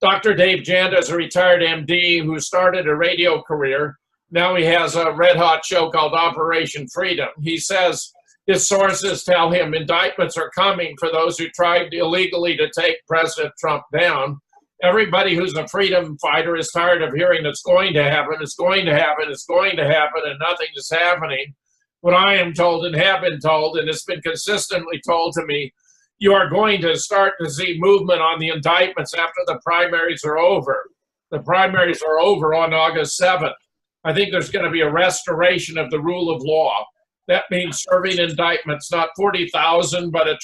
Dr. Dave Janda is a retired MD who started a radio career. Now he has a red hot show called Operation Freedom. He says his sources tell him indictments are coming for those who tried illegally to take President Trump down. Everybody who's a freedom fighter is tired of hearing it's going to happen, it's going to happen, it's going to happen, and nothing is happening. What I am told and have been told, and it's been consistently told to me, you are going to start to see movement on the indictments after the primaries are over. The primaries are over on August 7th. I think there's going to be a restoration of the rule of law. That means serving indictments, not 40,000, but a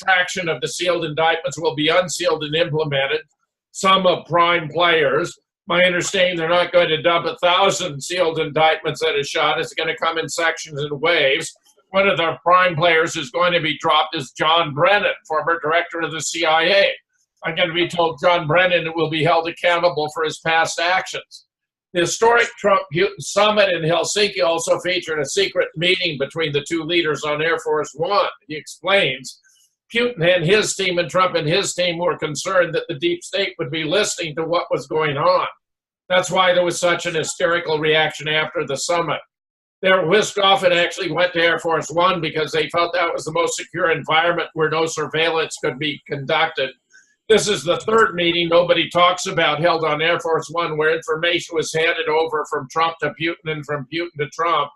fraction of the sealed indictments will be unsealed and implemented. Some of prime players, My understanding, they're not going to dump 1,000 sealed indictments at a shot. It's going to come in sections and waves. One of the prime players who's going to be dropped is John Brennan, former director of the CIA. I'm going to be told John Brennan will be held accountable for his past actions. The historic Trump-Putin summit in Helsinki also featured a secret meeting between the two leaders on Air Force One. He explains, Putin and his team and Trump and his team were concerned that the deep state would be listening to what was going on. That's why there was such an hysterical reaction after the summit. They were whisked off and actually went to Air Force One because they felt that was the most secure environment where no surveillance could be conducted. This is the third meeting nobody talks about held on Air Force One where information was handed over from Trump to Putin and from Putin to Trump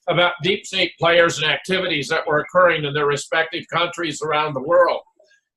about deep state players and activities that were occurring in their respective countries around the world.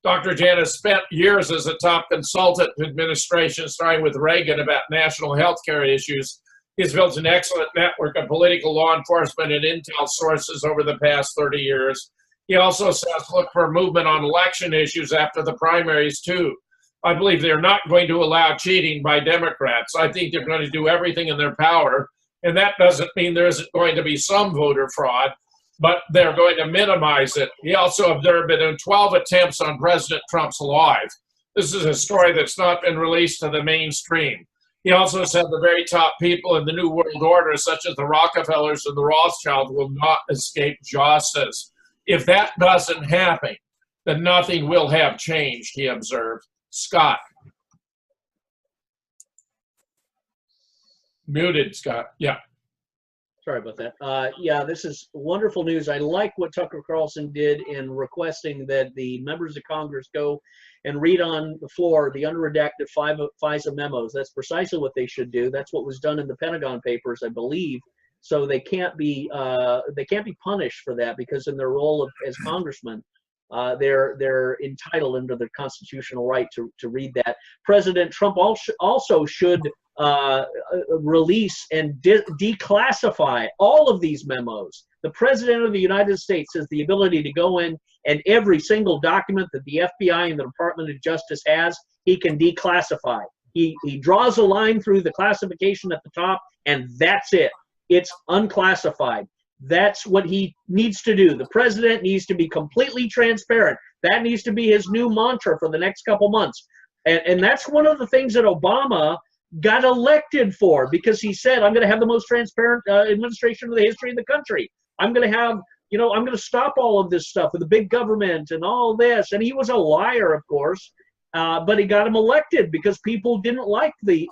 Dr. Jan has spent years as a top consultant to administration, starting with Reagan about national health care issues. He's built an excellent network of political law enforcement and intel sources over the past 30 years. He also says, look for movement on election issues after the primaries, too. I believe they're not going to allow cheating by Democrats. I think they're going to do everything in their power. And that doesn't mean there isn't going to be some voter fraud, but they're going to minimize it. He also observed that in 12 attempts on President Trump's life. This is a story that's not been released to the mainstream. He also said the very top people in the New World Order, such as the Rockefellers and the Rothschilds, will not escape justice. If that doesn't happen, then nothing will have changed, he observed. Scott. Muted, Scott. Yeah. Sorry about that. Yeah, this is wonderful news. I like what Tucker Carlson did in requesting that the members of Congress go and read on the floor the unredacted FISA memos. That's precisely what they should do. That's what was done in the Pentagon Papers, I believe. So they can't be punished for that because in their role as congressmen, they're entitled under their constitutional right to read that. President Trump also should release and declassify all of these memos. The President of the United States has the ability to go in and every single document that the FBI and the Department of Justice has, he can declassify. He draws a line through the classification at the top, and that's it. It's unclassified. That's what he needs to do. The president needs to be completely transparent. That needs to be his new mantra for the next couple months. And that's one of the things that Obama got elected for, because he said, I'm going to have the most transparent administration of the history of the country. I'm going to have, I'm going to stop all of this stuff with the big government and all this. And he was a liar, of course. But he got him elected because people didn't like the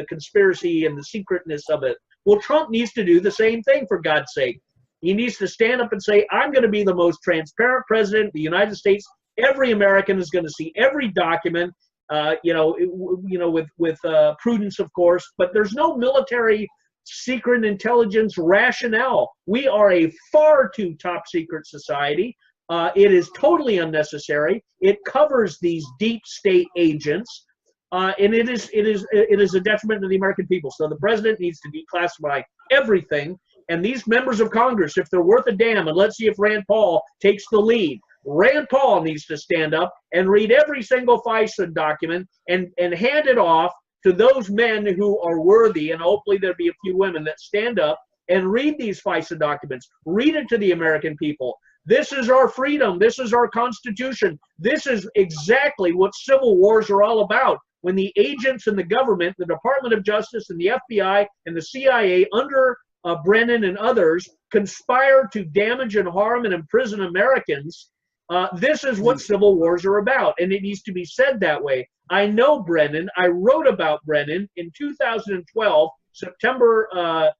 conspiracy and the secretness of it. Well, Trump needs to do the same thing, for God's sake. He needs to stand up and say, I'm going to be the most transparent president of the United States. Every American is going to see every document, with prudence, of course. But there's no military secret intelligence rationale. We are a far too top secret society. It is totally unnecessary. It covers these deep state agents. And it is a detriment to the American people. So the president needs to declassify everything. And these members of Congress, if they're worth a damn, and let's see if Rand Paul takes the lead. Rand Paul needs to stand up and read every single FISA document and hand it off to those men who are worthy. And hopefully there'll be a few women that stand up and read these FISA documents. Read it to the American people. This is our freedom. This is our Constitution. This is exactly what civil wars are all about. When the agents in the government, the Department of Justice and the FBI and the CIA under Brennan and others conspire to damage and harm and imprison Americans, this is what civil wars are about. And it needs to be said that way. I know Brennan. I wrote about Brennan in 2012, September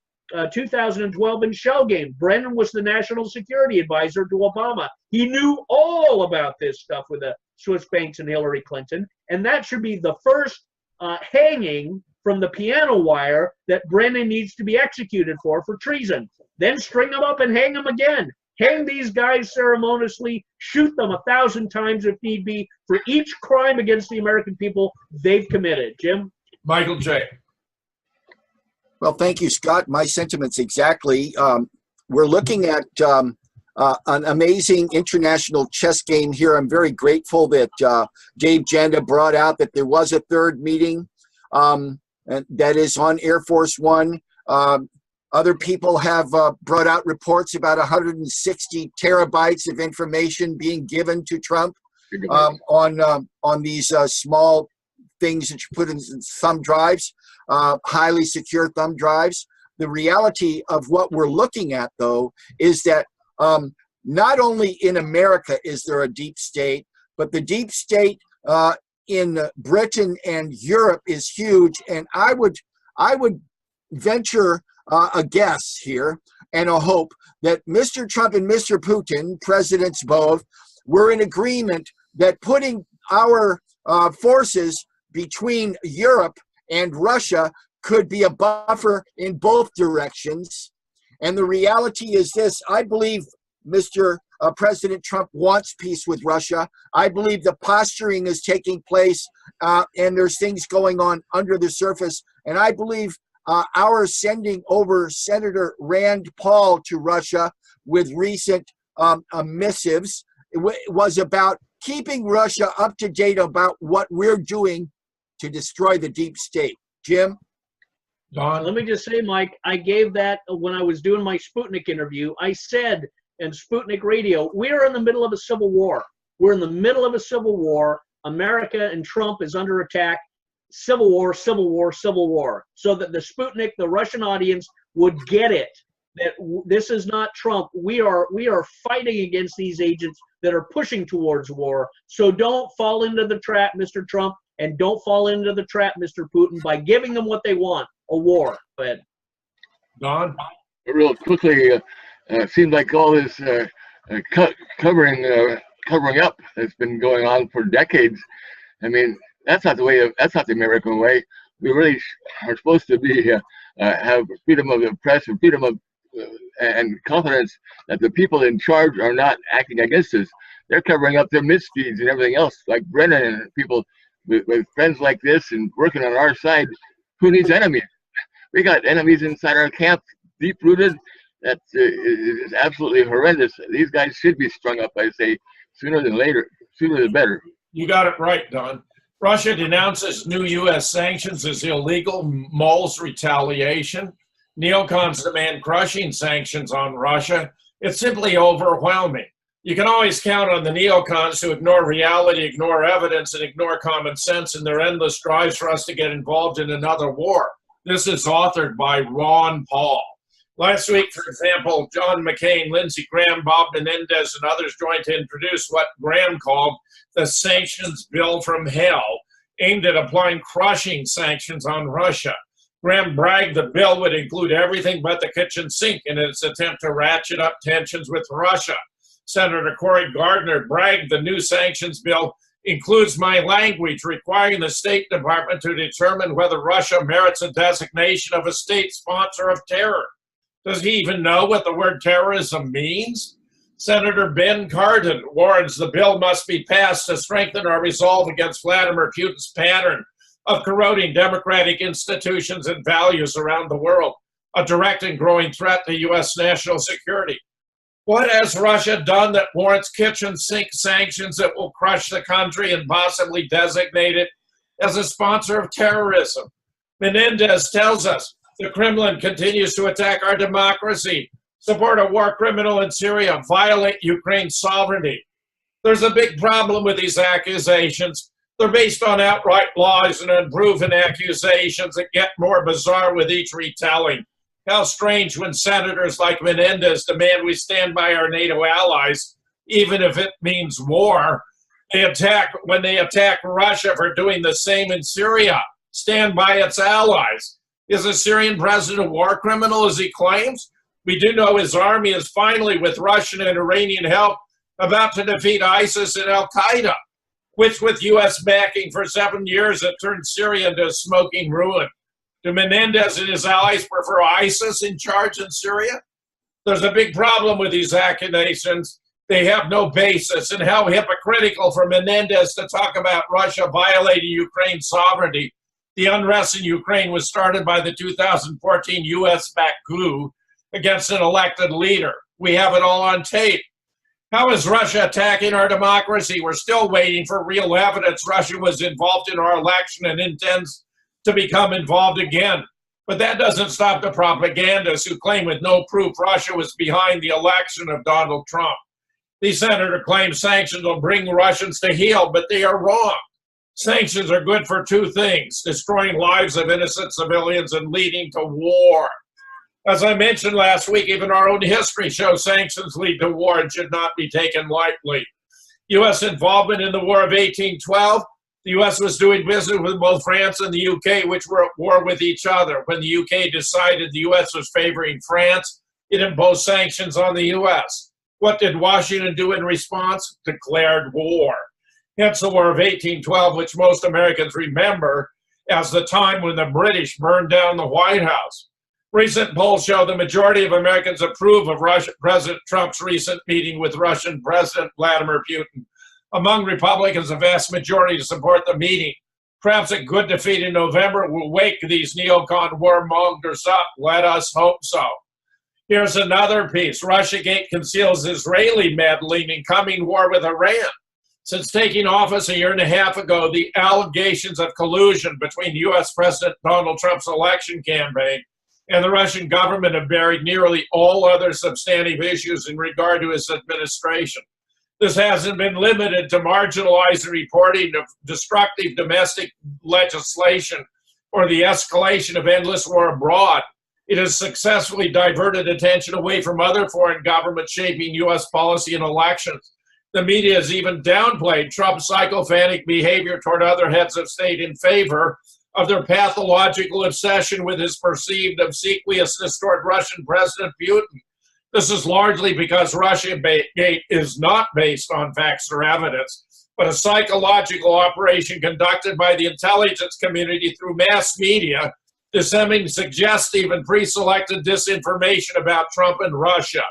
2012 in Shell Game. Brennan was the national security advisor to Obama. He knew all about this stuff with the Swiss banks and Hillary Clinton. And that should be the first hanging from the piano wire that Brennan needs to be executed for treason. Then string them up and hang them again. Hang these guys ceremoniously, shoot them 1,000 times if need be for each crime against the American people they've committed. Jim? Michael J. Well, thank you, Scott. My sentiments exactly. We're looking at an amazing international chess game here. I'm very grateful that Dave Janda brought out that there was a third meeting. that is on Air Force One. Other people have brought out reports about 160 terabytes of information being given to Trump on these small things that you put in thumb drives, highly secure thumb drives. The reality of what we're looking at, though, is that not only in America is there a deep state, but the deep state in Britain and Europe is huge. And I would venture a guess here and a hope that Mr. Trump and Mr. Putin, presidents both, were in agreement that putting our forces between Europe and Russia could be a buffer in both directions. And the reality is this: I believe Mr. President Trump wants peace with Russia. I believe the posturing is taking place and there's things going on under the surface. And I believe our sending over Senator Rand Paul to Russia with recent missives was about keeping Russia up to date about what we're doing to destroy the deep state. Jim? Don? Let me just say, Mike, I gave that when I was doing my Sputnik interview. I said in Sputnik Radio, we're in the middle of a civil war. We're in the middle of a civil war. America and Trump is under attack. Civil war, civil war, civil war. So that the Sputnik, the Russian audience, would get it, that this is not Trump. We are fighting against these agents that are pushing towards war. So don't fall into the trap, Mr. Trump, and don't fall into the trap, Mr. Putin, by giving them what they want, a war. Go ahead. Don? Real quickly, it seems like all this covering up that's been going on for decades. I mean, that's not the American way. We really are supposed to be have freedom of the press and freedom of and confidence that the people in charge are not acting against us. They're covering up their misdeeds and everything else, like Brennan and people with friends like this and working on our side. Who needs enemies? We got enemies inside our camp, deep rooted. That is absolutely horrendous. These guys should be strung up, I say, sooner than later. Sooner the better. You got it right, Don. Russia denounces new U.S. sanctions as illegal, mulls retaliation. Neocons demand crushing sanctions on Russia. It's simply overwhelming. You can always count on the neocons to ignore reality, ignore evidence, and ignore common sense in their endless drives for us to get involved in another war. This is authored by Ron Paul. Last week, for example, John McCain, Lindsey Graham, Bob Menendez, and others joined to introduce what Graham called the sanctions bill from hell, aimed at applying crushing sanctions on Russia. Graham bragged the bill would include everything but the kitchen sink in its attempt to ratchet up tensions with Russia. Senator Cory Gardner bragged the new sanctions bill includes my language requiring the State Department to determine whether Russia merits a designation of a state sponsor of terror. Does he even know what the word terrorism means? Senator Ben Cardin warns the bill must be passed to strengthen our resolve against Vladimir Putin's pattern of corroding democratic institutions and values around the world, a direct and growing threat to U.S. national security. What has Russia done that warrants kitchen sink sanctions that will crush the country and possibly designate it as a sponsor of terrorism? Menendez tells us the Kremlin continues to attack our democracy, support a war criminal in Syria, violate Ukraine's sovereignty. There's a big problem with these accusations. They're based on outright lies and unproven accusations that get more bizarre with each retelling. How strange when senators like Menendez demand we stand by our NATO allies, even if it means war. When they attack Russia for doing the same in Syria, stand by its allies. Is the Syrian president a war criminal, as he claims? We do know his army is finally, with Russian and Iranian help, about to defeat ISIS and Al-Qaeda, which with U.S. backing for 7 years have turned Syria into a smoking ruin. Do Menendez and his allies prefer ISIS in charge in Syria? There's a big problem with these accusations. They have no basis, and how hypocritical for Menendez to talk about Russia violating Ukraine's sovereignty. The unrest in Ukraine was started by the 2014 U.S.-backed coup against an elected leader. We have it all on tape. How is Russia attacking our democracy? We're still waiting for real evidence Russia was involved in our election and intends to become involved again. But that doesn't stop the propagandists who claim with no proof Russia was behind the election of Donald Trump. The senator claims sanctions will bring Russians to heel, but they are wrong. Sanctions are good for two things: destroying lives of innocent civilians and leading to war. As I mentioned last week, even our own history shows sanctions lead to war and should not be taken lightly. U.S. involvement in the War of 1812, the U.S. was doing business with both France and the U.K., which were at war with each other. When the U.K. decided the U.S. was favoring France, it imposed sanctions on the U.S. What did Washington do in response? Declared war. Hence the War of 1812, which most Americans remember as the time when the British burned down the White House. Recent polls show the majority of Americans approve of President Trump's recent meeting with Russian President Vladimir Putin. Among Republicans, a vast majority support the meeting. Perhaps a good defeat in November will wake these neocon warmongers up. Let us hope so. Here's another piece. Russiagate conceals Israeli meddling in coming war with Iran. Since taking office a year and a half ago, the allegations of collusion between U.S. President Donald Trump's election campaign and the Russian government have buried nearly all other substantive issues in regard to his administration. This hasn't been limited to marginalized reporting of destructive domestic legislation or the escalation of endless war abroad. It has successfully diverted attention away from other foreign governments shaping U.S. policy and elections. The media has even downplayed Trump's psychopathic behavior toward other heads of state in favor of their pathological obsession with his perceived obsequiousness toward Russian President Putin. This is largely because Russiagate is not based on facts or evidence, but a psychological operation conducted by the intelligence community through mass media, disseminating suggestive and pre-selected disinformation about Trump and Russia.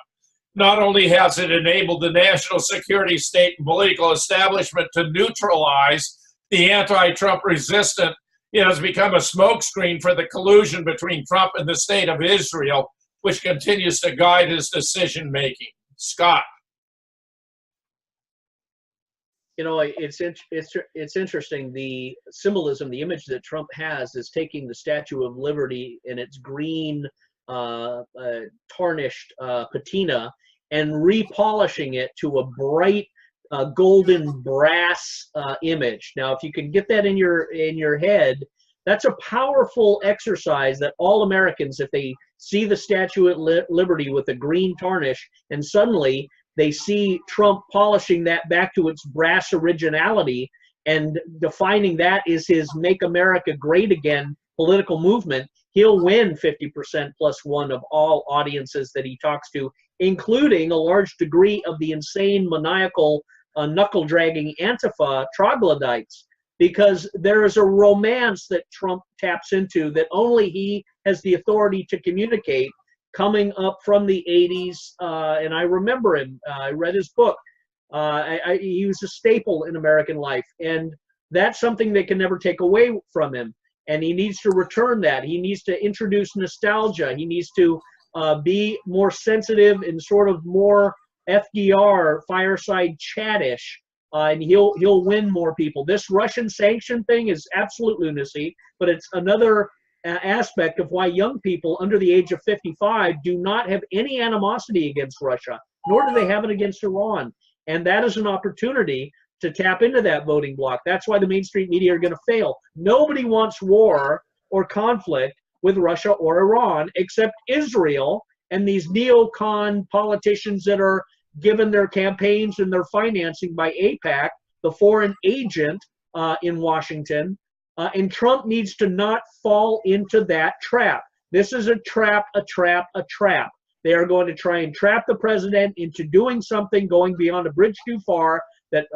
Not only has it enabled the national security state and political establishment to neutralize the anti-Trump resistant, it has become a smokescreen for the collusion between Trump and the state of Israel, which continues to guide his decision-making. Scott. You know, it's interesting. The symbolism, the image that Trump has is taking the Statue of Liberty in its green, tarnished patina and repolishing it to a bright golden brass image. Now, if you can get that in your head, that's a powerful exercise that all Americans, if they see the Statue of Liberty with the green tarnish and suddenly they see Trump polishing that back to its brass originality and defining that as his Make America Great Again political movement, he'll win 50% plus one of all audiences that he talks to, including a large degree of the insane, maniacal, knuckle-dragging Antifa troglodytes, because there is a romance that Trump taps into that only he has the authority to communicate, coming up from the 80s. And I remember him. I read his book. He was a staple in American life. And that's something they can never take away from him. And he needs to return that. He needs to introduce nostalgia. He needs to be more sensitive and sort of more FDR, fireside chattish, and he'll win more people. This Russian sanction thing is absolute lunacy, but it's another aspect of why young people under the age of 55 do not have any animosity against Russia, nor do they have it against Iran. And that is an opportunity to tap into that voting bloc. That's why the mainstream media are going to fail. Nobody wants war or conflict with Russia or Iran except Israel and these neocon politicians that are given their campaigns and their financing by AIPAC, the foreign agent in Washington. And Trump needs to not fall into that trap. This is a trap, a trap, a trap. They are going to try and trap the president into doing something going beyond a bridge too far that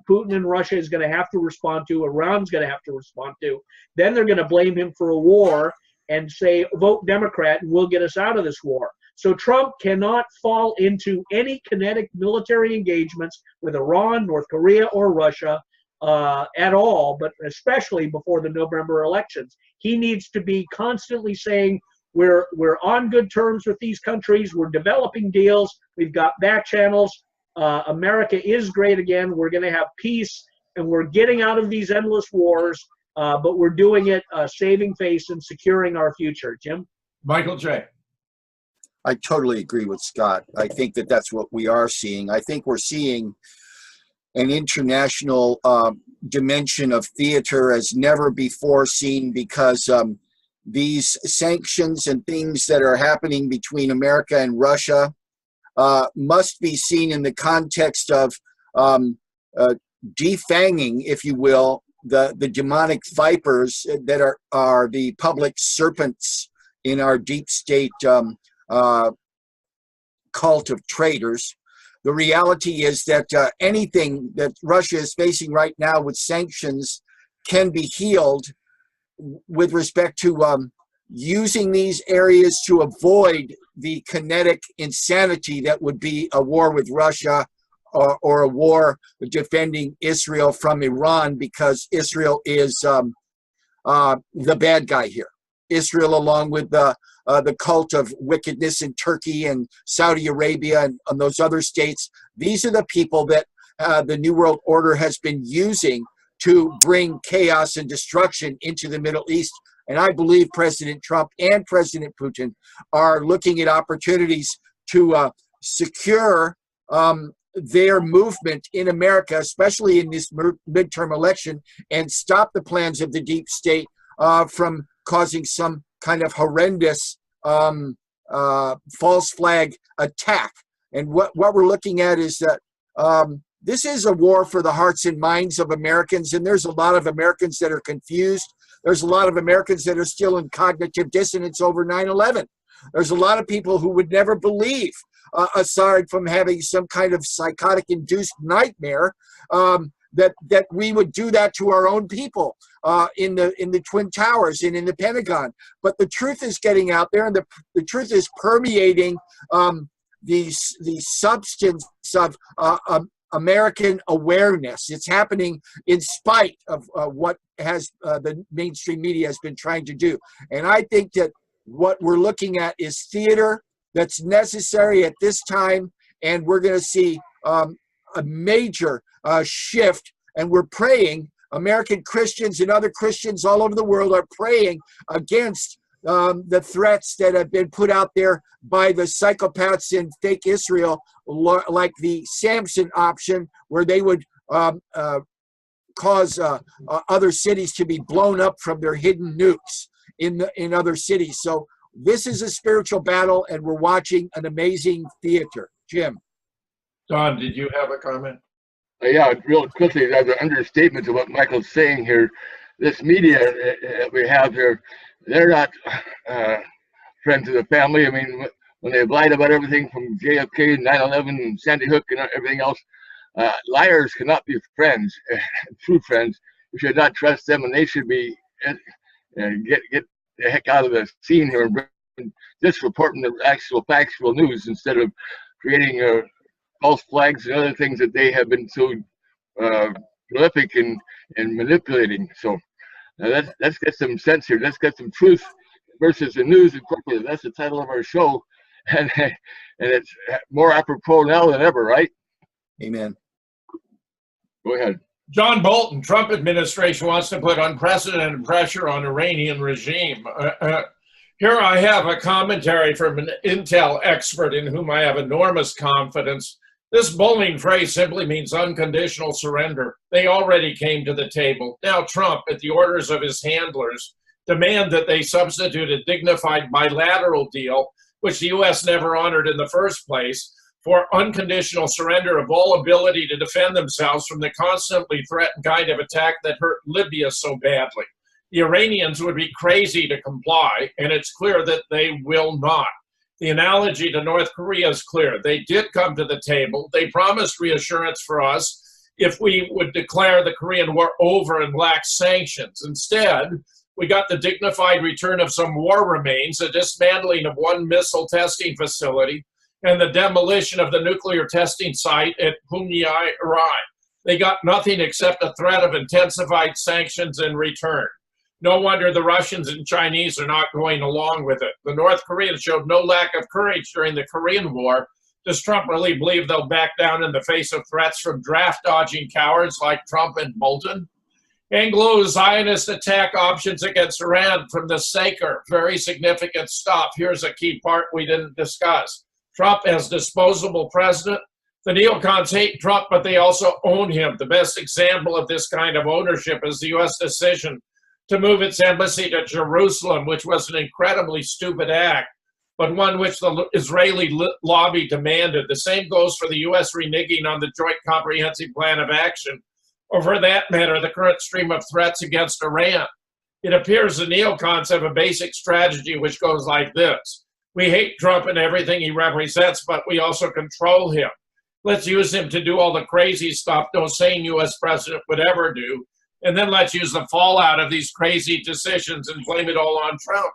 Putin and Russia is going to have to respond to, Iran's going to have to respond to. Then they're going to blame him for a war and say, vote Democrat and we'll get us out of this war. So Trump cannot fall into any kinetic military engagements with Iran, North Korea, or Russia at all, but especially before the November elections. He needs to be constantly saying, we're on good terms with these countries, we're developing deals, we've got back channels, America is great again, we're going to have peace, and we're getting out of these endless wars. but we're doing it saving face and securing our future. Jim? Michael J. I totally agree with Scott. I think that that's what we are seeing. I think we're seeing an international dimension of theater as never before seen, because these sanctions and things that are happening between America and Russia must be seen in the context of defanging, if you will, the demonic vipers that are the public serpents in our deep state cult of traitors. The reality is that anything that Russia is facing right now with sanctions can be healed with respect to using these areas to avoid the kinetic insanity that would be a war with Russia, or a war defending Israel from Iran, because Israel is the bad guy here. Israel, along with the cult of wickedness in Turkey and Saudi Arabia and those other states, these are the people that the New World Order has been using to bring chaos and destruction into the Middle East. And I believe President Trump and President Putin are looking at opportunities to secure their movement in America, especially in this midterm election, and stop the plans of the deep state from causing some kind of horrendous false flag attack. And what we're looking at is that this is a war for the hearts and minds of Americans, and there's a lot of Americans that are confused. There's a lot of Americans that are still in cognitive dissonance over 9/11. There's a lot of people who would never believe, aside from having some kind of psychotic-induced nightmare, that we would do that to our own people in the Twin Towers and in the Pentagon. But the truth is getting out there, and the truth is permeating the substance of American awareness. It's happening in spite of what has the mainstream media has been trying to do. And I think that what we're looking at is theater that's necessary at this time, and we're going to see a major shift. And we're praying, American Christians and other Christians all over the world are praying against the threats that have been put out there by the psychopaths in fake Israel, like the Samson option, where they would cause other cities to be blown up from their hidden nukes in other cities. So this is a spiritual battle, and we're watching an amazing theater. Jim. Don, did you have a comment? Yeah, real quickly, as an understatement to what Michael's saying here, this media that we have here, they're not friends of the family. I mean, when they lied about everything from JFK, 9/11, and Sandy Hook, and everything else, liars cannot be friends, true friends. You should not trust them, and they should be get the heck out of the scene here and just reporting the actual factual news instead of creating false flags and other things that they have been so prolific in manipulating. So let's get some sense here. Let's get some truth versus the news incorporated. That's the title of our show, and it's more apropos now than ever, right? Amen. Go ahead. John Bolton, Trump administration wants to put unprecedented pressure on Iranian regime. Here I have a commentary from an intel expert in whom I have enormous confidence. This bullying phrase simply means unconditional surrender. They already came to the table. Now Trump, at the orders of his handlers, demand that they substitute a dignified bilateral deal, which the U.S. never honored in the first place, for unconditional surrender of all ability to defend themselves from the constantly threatened kind of attack that hurt Libya so badly. The Iranians would be crazy to comply, and it's clear that they will not. The analogy to North Korea is clear. They did come to the table. They promised reassurance for us if we would declare the Korean War over and lax sanctions. Instead, we got the dignified return of some war remains, a dismantling of one missile testing facility, and the demolition of the nuclear testing site at Punggye, Iran. They got nothing except a threat of intensified sanctions in return. No wonder the Russians and Chinese are not going along with it. The North Koreans showed no lack of courage during the Korean War. Does Trump really believe they'll back down in the face of threats from draft-dodging cowards like Trump and Bolton? Anglo-Zionist attack options against Iran from the Saker. Very significant stuff. Here's a key part we didn't discuss. Trump as disposable president. The neocons hate Trump, but they also own him. The best example of this kind of ownership is the U.S. decision to move its embassy to Jerusalem, which was an incredibly stupid act, but one which the Israeli lobby demanded. The same goes for the U.S. reneging on the Joint Comprehensive Plan of Action, or for that matter, the current stream of threats against Iran. It appears the neocons have a basic strategy which goes like this. We hate Trump and everything he represents, but we also control him. Let's use him to do all the crazy stuff no sane U.S. president would ever do, and then let's use the fallout of these crazy decisions and blame it all on Trump.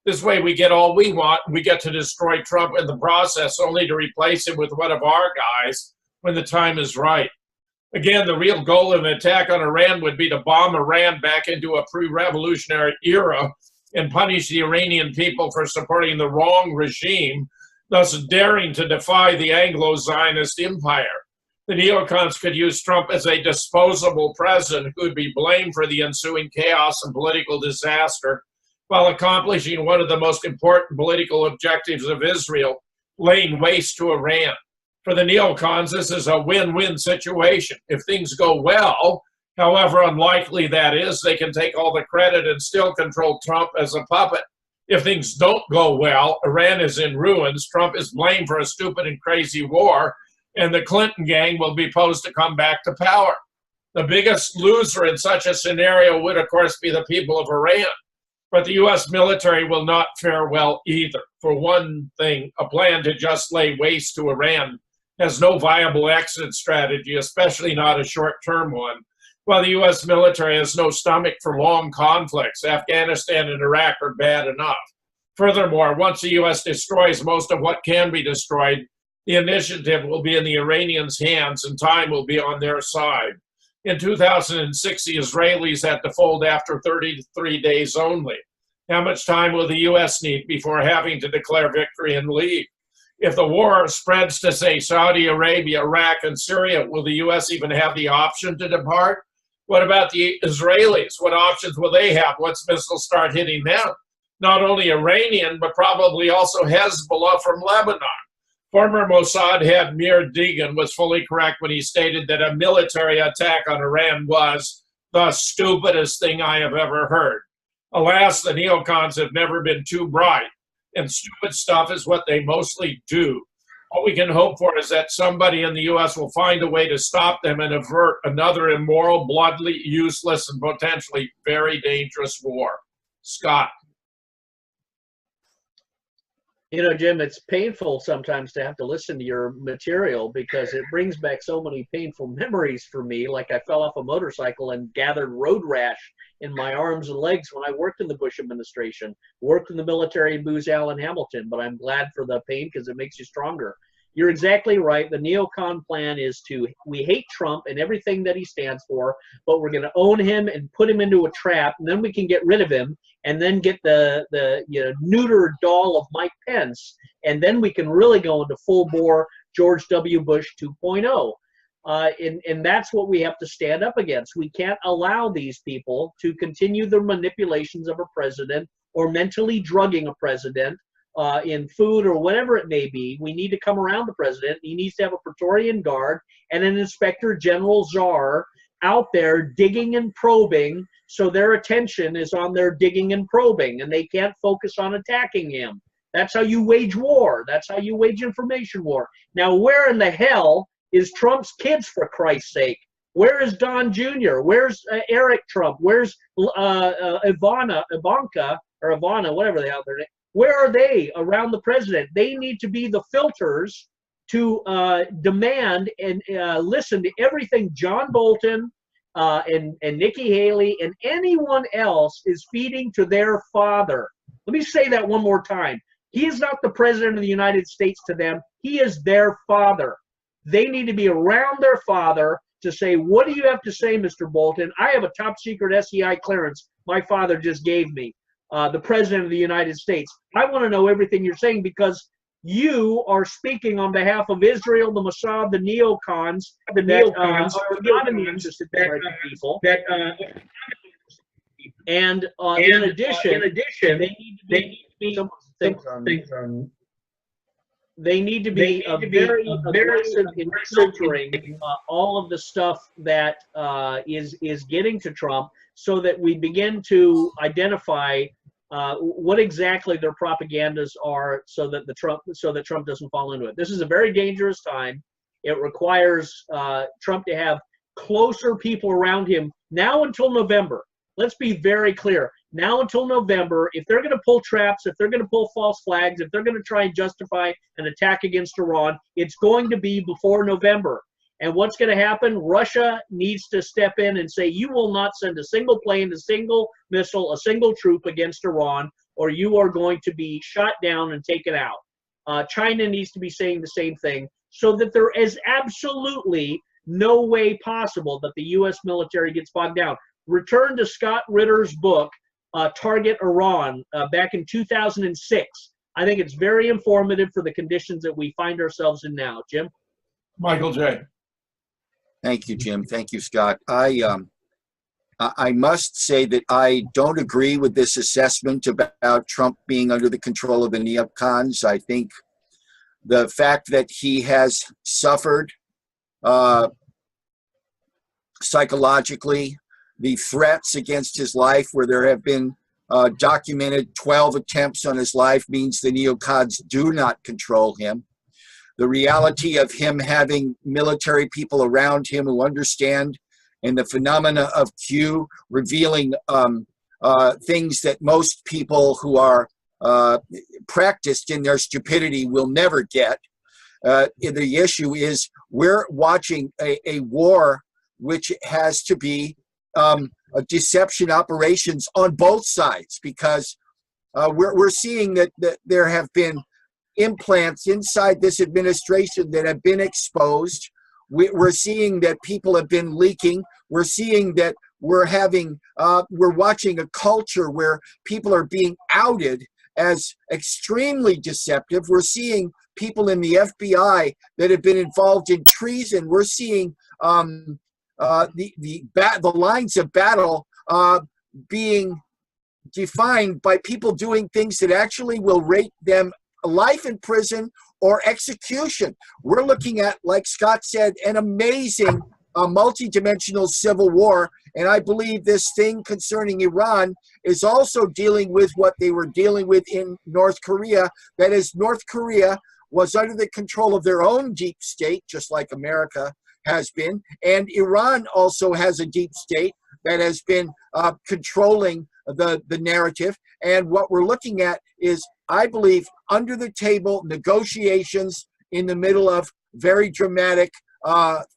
This way we get all we want, and we get to destroy Trump in the process, only to replace him with one of our guys when the time is right. Again, the real goal of an attack on Iran would be to bomb Iran back into a pre-revolutionary era and punish the Iranian people for supporting the wrong regime, thus daring to defy the Anglo-Zionist empire. The neocons could use Trump as a disposable president who would be blamed for the ensuing chaos and political disaster while accomplishing one of the most important political objectives of Israel, laying waste to Iran. For the neocons, this is a win-win situation. If things go well, however unlikely that is, they can take all the credit and still control Trump as a puppet. If things don't go well, Iran is in ruins, Trump is blamed for a stupid and crazy war, and the Clinton gang will be posed to come back to power. The biggest loser in such a scenario would, of course, be the people of Iran. But the U.S. military will not fare well either. For one thing, a plan to just lay waste to Iran has no viable exit strategy, especially not a short-term one, while the U.S. military has no stomach for long conflicts. Afghanistan and Iraq are bad enough. Furthermore, once the U.S. destroys most of what can be destroyed, the initiative will be in the Iranians' hands and time will be on their side. In 2006, the Israelis had to fold after 33 days only. How much time will the U.S. need before having to declare victory and leave? If the war spreads to, say, Saudi Arabia, Iraq, and Syria, will the U.S. even have the option to depart? What about the Israelis? What options will they have once missiles start hitting them? Not only Iranian, but probably also Hezbollah from Lebanon. Former Mossad head Mir Degan was fully correct when he stated that a military attack on Iran was the stupidest thing I have ever heard. Alas, the neocons have never been too bright, and stupid stuff is what they mostly do. What we can hope for is that somebody in the U.S. will find a way to stop them and avert another immoral, bloodily useless, and potentially very dangerous war. Scott. You know, Jim, it's painful sometimes to have to listen to your material because it brings back so many painful memories for me. Like I fell off a motorcycle and gathered road rash in my arms and legs when I worked in the Bush administration, worked in the military in Booz Allen Hamilton, but I'm glad for the pain because it makes you stronger. You're exactly right. The neocon plan is we hate Trump and everything that he stands for, but we're going to own him and put him into a trap, and then we can get rid of him, and then get the neutered doll of Mike Pence, and then we can really go into full-bore George W. Bush 2.0. And that's what we have to stand up against. We can't allow these people to continue their manipulations of a president or mentally drugging a president in food or whatever it may be. We need to come around the president. He needs to have a Praetorian Guard and an Inspector General czar out there digging and probing, so their attention is on their digging and probing, and they can't focus on attacking him. That's how you wage war. That's how you wage information war. Now, where in the hell is Trump's kids, for Christ's sake? Where is Don Jr.? Where's Eric Trump? Where's Ivanka, or Ivana, whatever they have their name? Where are they around the president? They need to be the filters to demand and listen to everything John Bolton and Nikki Haley and anyone else is feeding to their father. Let me say that one more time. He is not the president of the United States to them. He is their father. They need to be around their father to say, what do you have to say, Mr. Bolton? I have a top secret SEI clearance my father just gave me, the president of the United States. I want to know everything you're saying, because you are speaking on behalf of Israel, the Mossad, the neocons that are not in the interest of the American people. And in addition, they need to be very aggressive in filtering all of the stuff that is getting to Trump, so that we begin to identify what exactly their propagandas are, so that Trump doesn't fall into it. This is a very dangerous time. It requires Trump to have closer people around him now until November. Let's be very clear. Now until November, if they're going to pull traps, if they're going to pull false flags, if they're going to try and justify an attack against Iran, it's going to be before November. And what's going to happen? Russia needs to step in and say, you will not send a single plane, a single missile, a single troop against Iran, or you are going to be shot down and taken out. China needs to be saying the same thing, so that there is absolutely no way possible that the U.S. military gets bogged down. Return to Scott Ritter's book, Target Iran, back in 2006. I think it's very informative for the conditions that we find ourselves in now. Jim? Michael J. Thank you, Jim. Thank you, Scott. I must say that I don't agree with this assessment about Trump being under the control of the neocons. I think the fact that he has suffered psychologically, the threats against his life, where there have been documented 12 attempts on his life, means the neocons do not control him. The reality of him having military people around him who understand, and the phenomena of Q revealing things that most people who are practiced in their stupidity will never get. The issue is we're watching a war which has to be a deception operations on both sides, because we're seeing that there have been implants inside this administration that have been exposed. We're seeing that people have been leaking. We're seeing that we're watching a culture where people are being outed as extremely deceptive. We're seeing people in the FBI that have been involved in treason. We're seeing the lines of battle being defined by people doing things that actually will rate them life in prison or execution. We're looking at, like Scott said, an amazing multi-dimensional civil war. And I believe this thing concerning Iran is also dealing with what they were dealing with in North Korea. That is, North Korea was under the control of their own deep state, just like America has been. And Iran also has a deep state that has been controlling the narrative. And what we're looking at is, I believe, under the table negotiations in the middle of very dramatic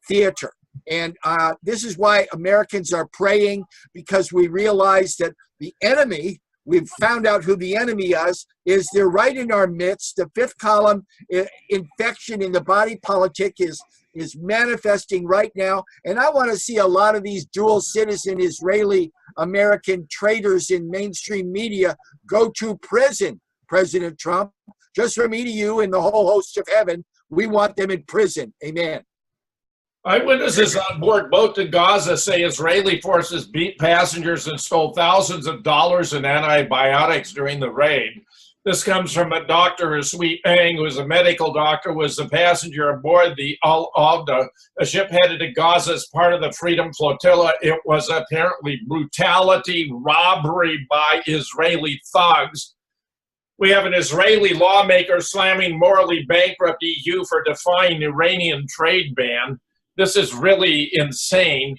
theater. And this is why Americans are praying, because we realize that the enemy, we've found out who the enemy is they're right in our midst. The fifth column infection in the body politic is manifesting right now. And I want to see a lot of these dual citizen Israeli American traitors in mainstream media go to prison, President Trump. Just from me to you and the whole host of heaven, we want them in prison. Amen. Eyewitnesses on board boat to Gaza say Israeli forces beat passengers and stole thousands of dollars in antibiotics during the raid. This comes from a doctor, Sweet Pang, who is a medical doctor, was the passenger aboard the Al Avda, a ship headed to Gaza as part of the Freedom Flotilla. It was apparently brutality, robbery by Israeli thugs. We have an Israeli lawmaker slamming morally bankrupt EU for defying Iranian trade ban. This is really insane.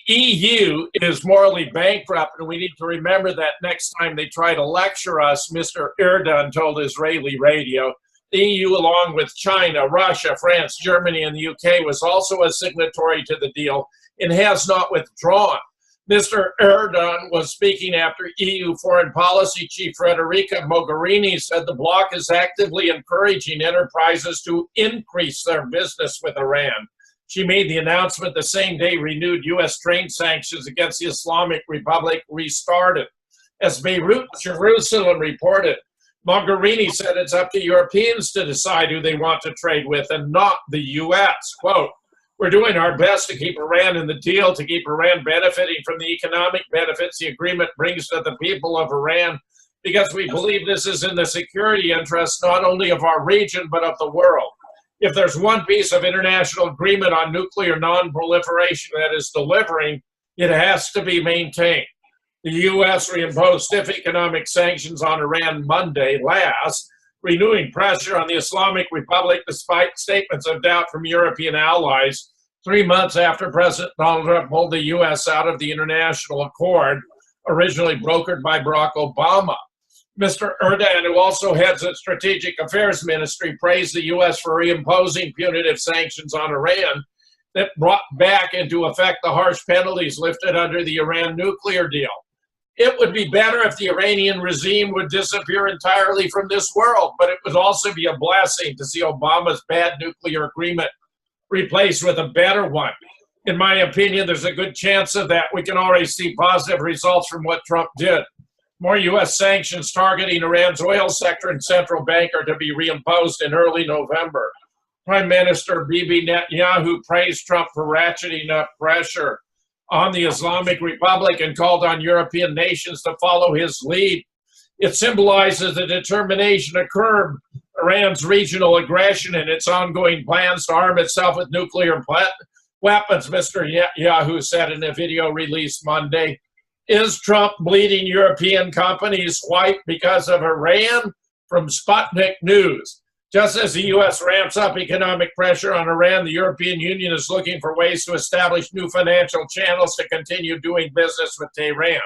The EU is morally bankrupt, and we need to remember that next time they try to lecture us, Mr. Erdogan told Israeli radio. The EU, along with China, Russia, France, Germany, and the UK, was also a signatory to the deal and has not withdrawn. Mr. Erdogan was speaking after EU Foreign Policy Chief Federica Mogherini said the bloc is actively encouraging enterprises to increase their business with Iran. She made the announcement the same day renewed U.S. trade sanctions against the Islamic Republic restarted. As Beirut, Jerusalem reported, Mogherini said it's up to Europeans to decide who they want to trade with and not the U.S. Quote, we're doing our best to keep Iran in the deal, to keep Iran benefiting from the economic benefits the agreement brings to the people of Iran, because we believe this is in the security interests not only of our region, but of the world. If there's one piece of international agreement on nuclear non-proliferation that is delivering, it has to be maintained. The U.S. reimposed stiff economic sanctions on Iran Monday last, renewing pressure on the Islamic Republic despite statements of doubt from European allies 3 months after President Donald Trump pulled the U.S. out of the international accord originally brokered by Barack Obama. Mr. Erdogan, who also heads the Strategic Affairs Ministry, praised the U.S. for reimposing punitive sanctions on Iran that brought back into effect the harsh penalties lifted under the Iran nuclear deal. It would be better if the Iranian regime would disappear entirely from this world, but it would also be a blessing to see Obama's bad nuclear agreement replaced with a better one. In my opinion, there's a good chance of that. We can already see positive results from what Trump did. More U.S. sanctions targeting Iran's oil sector and central bank are to be reimposed in early November. Prime Minister Bibi Netanyahu praised Trump for ratcheting up pressure on the Islamic Republic and called on European nations to follow his lead. It symbolizes the determination to curb Iran's regional aggression and its ongoing plans to arm itself with nuclear weapons, Mr. Netanyahu said in a video released Monday. Is Trump bleeding European companies white because of Iran? From Sputnik News. Just as the U.S. ramps up economic pressure on Iran, the European Union is looking for ways to establish new financial channels to continue doing business with Tehran.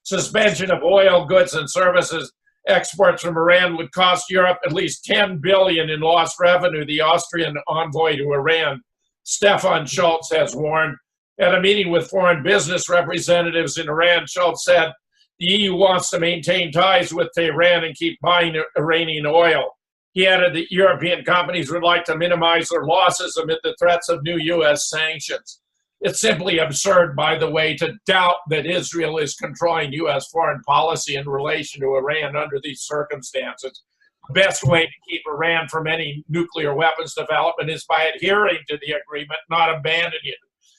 Suspension of oil, goods, and services exports from Iran would cost Europe at least $10 billion in lost revenue, the Austrian envoy to Iran, Stefan Schultz, has warned. At a meeting with foreign business representatives in Iran, Schultz said the EU wants to maintain ties with Tehran and keep buying Iranian oil. He added that European companies would like to minimize their losses amid the threats of new U.S. sanctions. It's simply absurd, by the way, to doubt that Israel is controlling U.S. foreign policy in relation to Iran under these circumstances. The best way to keep Iran from any nuclear weapons development is by adhering to the agreement, not abandoning it,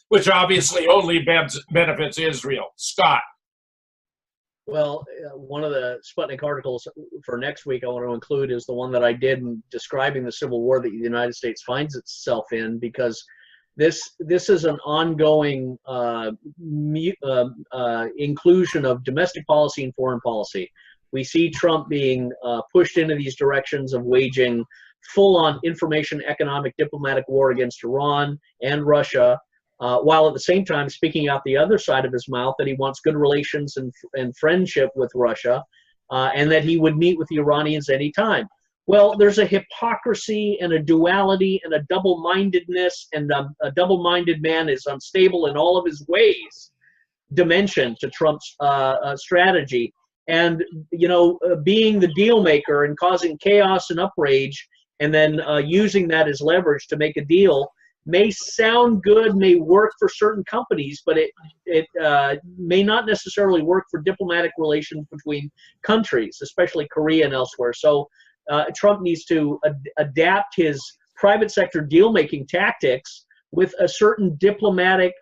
which obviously only benefits Israel. Scott. Well, one of the Sputnik articles for next week I want to include is the one that I did in describing the civil war that the United States finds itself in, because this is an ongoing inclusion of domestic policy and foreign policy. We see Trump being pushed into these directions of waging full-on information, economic, diplomatic war against Iran and Russia, while at the same time speaking out the other side of his mouth that he wants good relations and friendship with Russia, and that he would meet with the Iranians anytime. Well, there's a hypocrisy and a duality and a double-mindedness, and a double-minded man is unstable in all of his ways dimension to Trump's strategy. And, you know, being the deal maker and causing chaos and outrage, and then using that as leverage to make a deal may sound good, may work for certain companies, but it may not necessarily work for diplomatic relations between countries, especially Korea and elsewhere. So Trump needs to adapt his private sector deal-making tactics with a certain diplomatic,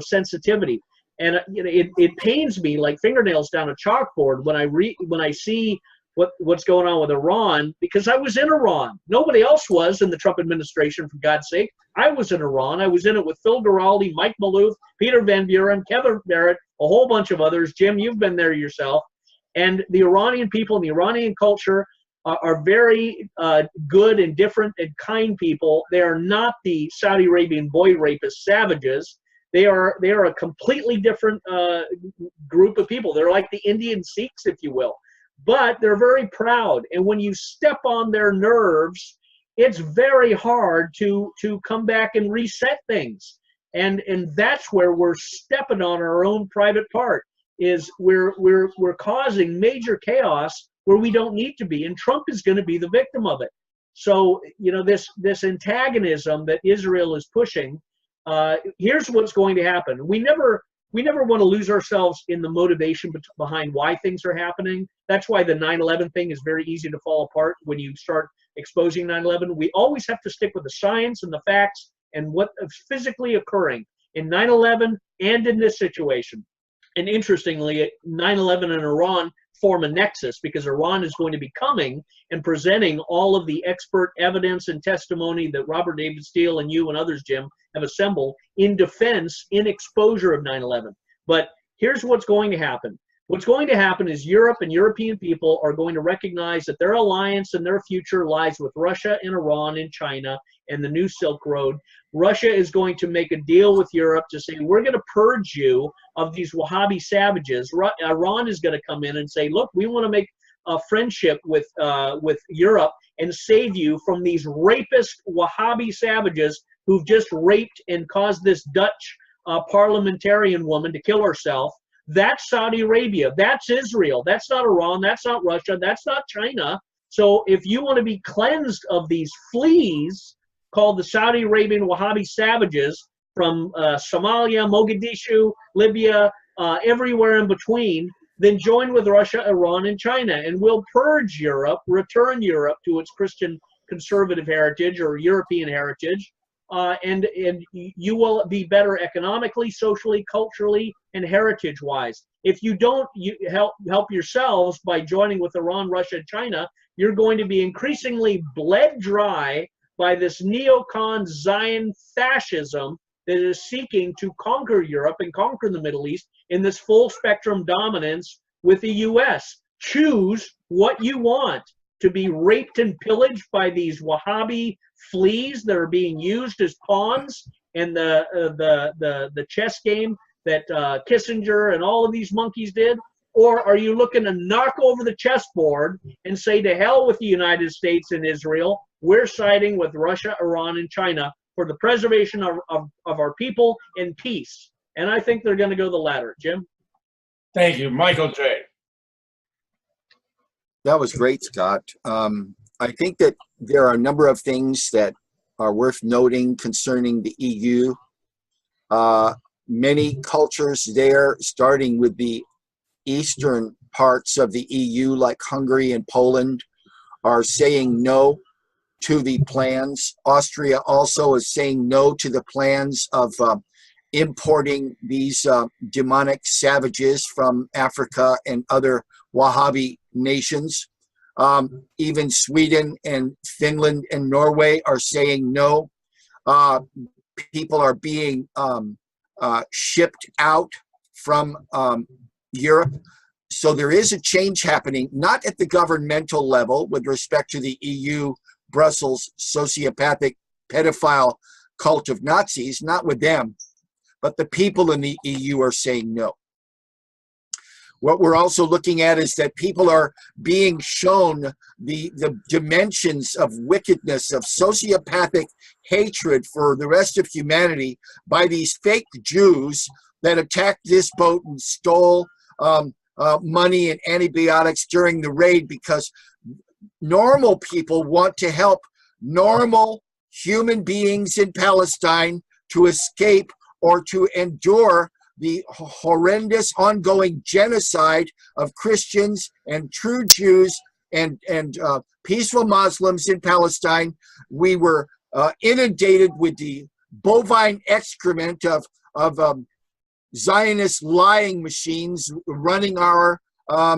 sensitivity. And it pains me like fingernails down a chalkboard when I see what's going on with Iran, because I was in Iran. Nobody else was in the Trump administration, for God's sake. I was in Iran. I was in it with Phil Giraldi, Mike Maloof, Peter Van Buren, Kevin Barrett, a whole bunch of others. Jim, you've been there yourself. And the Iranian people and the Iranian culture are very good and different and kind people. They are not the Saudi Arabian boy rapist savages. They are a completely different group of people. They're like the Indian Sikhs, if you will. But they're very proud. And when you step on their nerves, it's very hard to come back and reset things. And that's where we're stepping on our own private part, is we're causing major chaos where we don't need to be. And Trump is going to be the victim of it. So, this antagonism that Israel is pushing, here's what's going to happen. We never we never want to lose ourselves in the motivation behind why things are happening. That's why the 9/11 thing is very easy to fall apart when you start exposing 9/11. We always have to stick with the science and the facts and what is physically occurring in 9/11 and in this situation. And interestingly, 9/11 and Iran form a nexus because Iran is going to be coming and presenting all of the expert evidence and testimony that Robert David Steele and you and others, Jim, have assembled in defense, in exposure of 9/11. But here's what's going to happen. What's going to happen is Europe and European people are going to recognize that their alliance and their future lies with Russia and Iran and China and the new Silk Road. Russia is going to make a deal with Europe to say, we're going to purge you of these Wahhabi savages. Iran is going to come in and say, look, we want to make a friendship with Europe and save you from these rapist Wahhabi savages who've just raped and caused this Dutch parliamentarian woman to kill herself. That's Saudi Arabia. That's Israel. That's not Iran. That's not Russia. That's not China. So if you want to be cleansed of these fleas called the Saudi Arabian Wahhabi savages from Somalia, Mogadishu, Libya, everywhere in between, then join with Russia, Iran, and China. And we'll purge Europe, return Europe to its Christian conservative heritage or European heritage. And you will be better economically, socially, culturally, and heritage-wise. If you don't help yourselves by joining with Iran, Russia, and China, you're going to be increasingly bled dry by this neocon Zion fascism that is seeking to conquer Europe and conquer the Middle East in this full-spectrum dominance with the U.S. Choose what you want. To be raped and pillaged by these Wahhabi fleas that are being used as pawns in the chess game that Kissinger and all of these monkeys did? Or are you looking to knock over the chessboard and say, to hell with the United States and Israel, we're siding with Russia, Iran, and China for the preservation of our people and peace? And I think they're going to go the latter. Jim? Thank you. Michael J. That was great, Scott. I think that there are a number of things that are worth noting concerning the EU. Many cultures there, starting with the eastern parts of the EU, like Hungary and Poland, are saying no to the plans. Austria also is saying no to the plans of importing these demonic savages from Africa and other Wahhabi nations. Even Sweden and Finland and Norway are saying no. People are being shipped out from Europe. So there is a change happening, not at the governmental level with respect to the EU, Brussels, sociopathic, pedophile cult of Nazis, not with them, but the people in the EU are saying no. What we're also looking at is that people are being shown the dimensions of wickedness, of sociopathic hatred for the rest of humanity by these fake Jews that attacked this boat and stole money and antibiotics during the raid, because normal people want to help normal human beings in Palestine to escape or to endure the horrendous ongoing genocide of Christians and true Jews and peaceful Muslims in Palestine. We were inundated with the bovine excrement of Zionist lying machines running our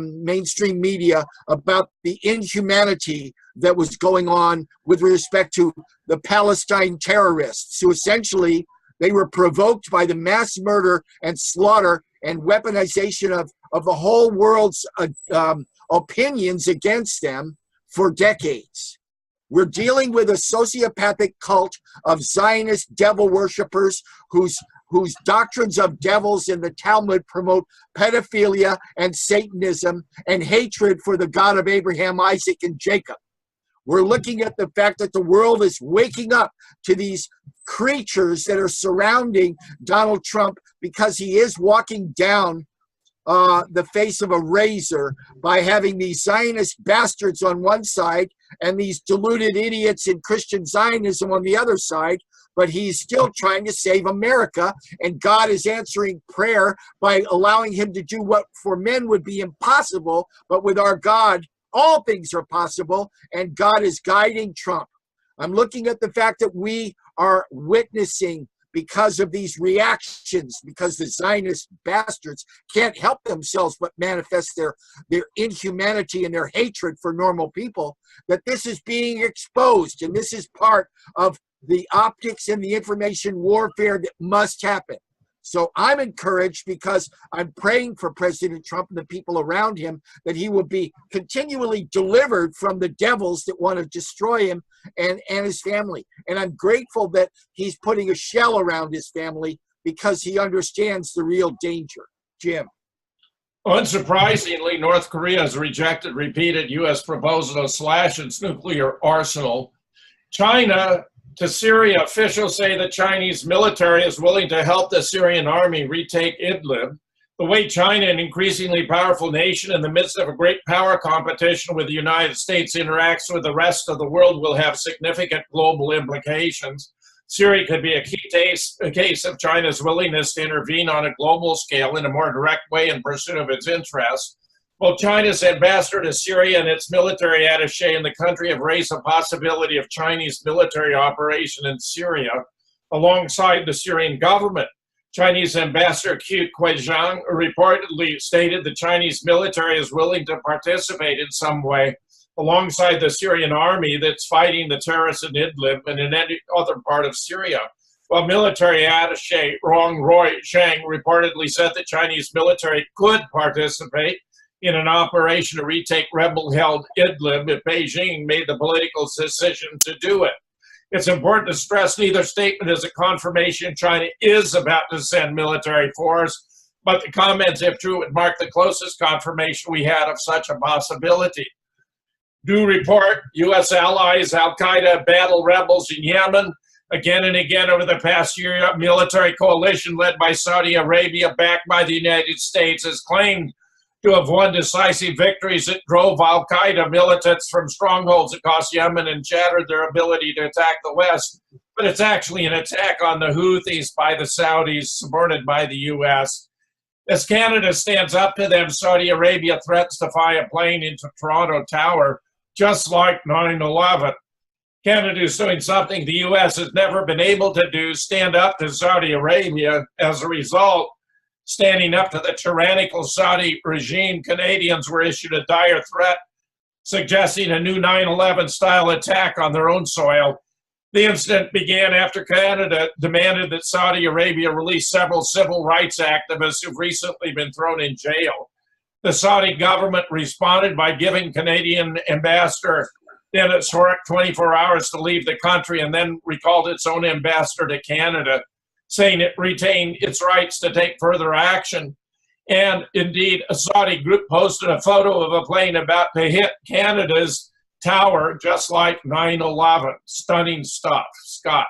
mainstream media about the inhumanity that was going on with respect to the Palestine terrorists, who essentially they were provoked by the mass murder and slaughter and weaponization of the whole world's opinions against them for decades. We're dealing with a sociopathic cult of Zionist devil worshippers whose doctrines of devils in the Talmud promote pedophilia and Satanism and hatred for the God of Abraham, Isaac, and Jacob. We're looking at the fact that the world is waking up to these creatures that are surrounding Donald Trump, because he is walking down the face of a razor by having these Zionist bastards on one side and these deluded idiots in Christian Zionism on the other side, but he's still trying to save America, and God is answering prayer by allowing him to do what for men would be impossible, but with our God, all things are possible, and God is guiding Trump. I'm looking at the fact that we are witnessing, because of these reactions, because the Zionist bastards can't help themselves but manifest their inhumanity and their hatred for normal people, that this is being exposed, and this is part of the optics and the information warfare that must happen. So I'm encouraged because I'm praying for President Trump and the people around him that he will be continually delivered from the devils that want to destroy him and his family. And I'm grateful that he's putting a shell around his family because he understands the real danger. Jim. Unsurprisingly, North Korea has rejected repeated U.S. proposals to slash its nuclear arsenal. China to Syria, officials say the Chinese military is willing to help the Syrian army retake Idlib. The way China, an increasingly powerful nation in the midst of a great power competition with the United States, interacts with the rest of the world will have significant global implications. Syria could be a case of China's willingness to intervene on a global scale in a more direct way in pursuit of its interests. Both China's ambassador to Syria and its military attaché in the country have raised the possibility of Chinese military operation in Syria alongside the Syrian government. Chinese ambassador Qu Kuizhang reportedly stated the Chinese military is willing to participate in some way alongside the Syrian army that's fighting the terrorists in Idlib and in any other part of Syria. While military attaché Rong Roy Zhang reportedly said the Chinese military could participate in an operation to retake rebel-held Idlib if Beijing made the political decision to do it. It's important to stress neither statement is a confirmation China is about to send military force, but the comments, if true, would mark the closest confirmation we had of such a possibility. New report, U.S. allies, al-Qaeda battle rebels in Yemen. Again and again over the past year, a military coalition led by Saudi Arabia, backed by the United States, has claimed to have won decisive victories that drove al-Qaeda militants from strongholds across Yemen and shattered their ability to attack the West. But it's actually an attack on the Houthis by the Saudis, supported by the U.S. As Canada stands up to them, Saudi Arabia threatens to fly a plane into Toronto Tower, just like 9/11. Canada is doing something the U.S. has never been able to do, stand up to Saudi Arabia. As a result, standing up to the tyrannical Saudi regime, Canadians were issued a dire threat suggesting a new 9/11 style attack on their own soil. The incident began after Canada demanded that Saudi Arabia release several civil rights activists who've recently been thrown in jail. The Saudi government responded by giving Canadian Ambassador Dennis Horrick 24 hours to leave the country and then recalled its own ambassador to Canada, saying it retained its rights to take further action. And indeed, a Saudi group posted a photo of a plane about to hit Canada's tower, just like 9/11. Stunning stuff. Scott.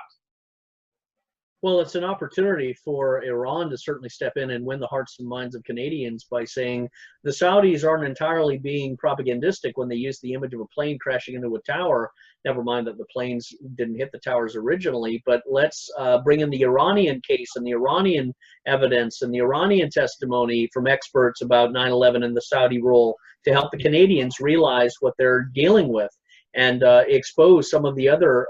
Well, it's an opportunity for Iran to certainly step in and win the hearts and minds of Canadians by saying the Saudis aren't entirely being propagandistic when they use the image of a plane crashing into a tower. Never mind that the planes didn't hit the towers originally, but let's bring in the Iranian case and the Iranian evidence and the Iranian testimony from experts about 9/11 and the Saudi role to help the Canadians realize what they're dealing with and expose some of the other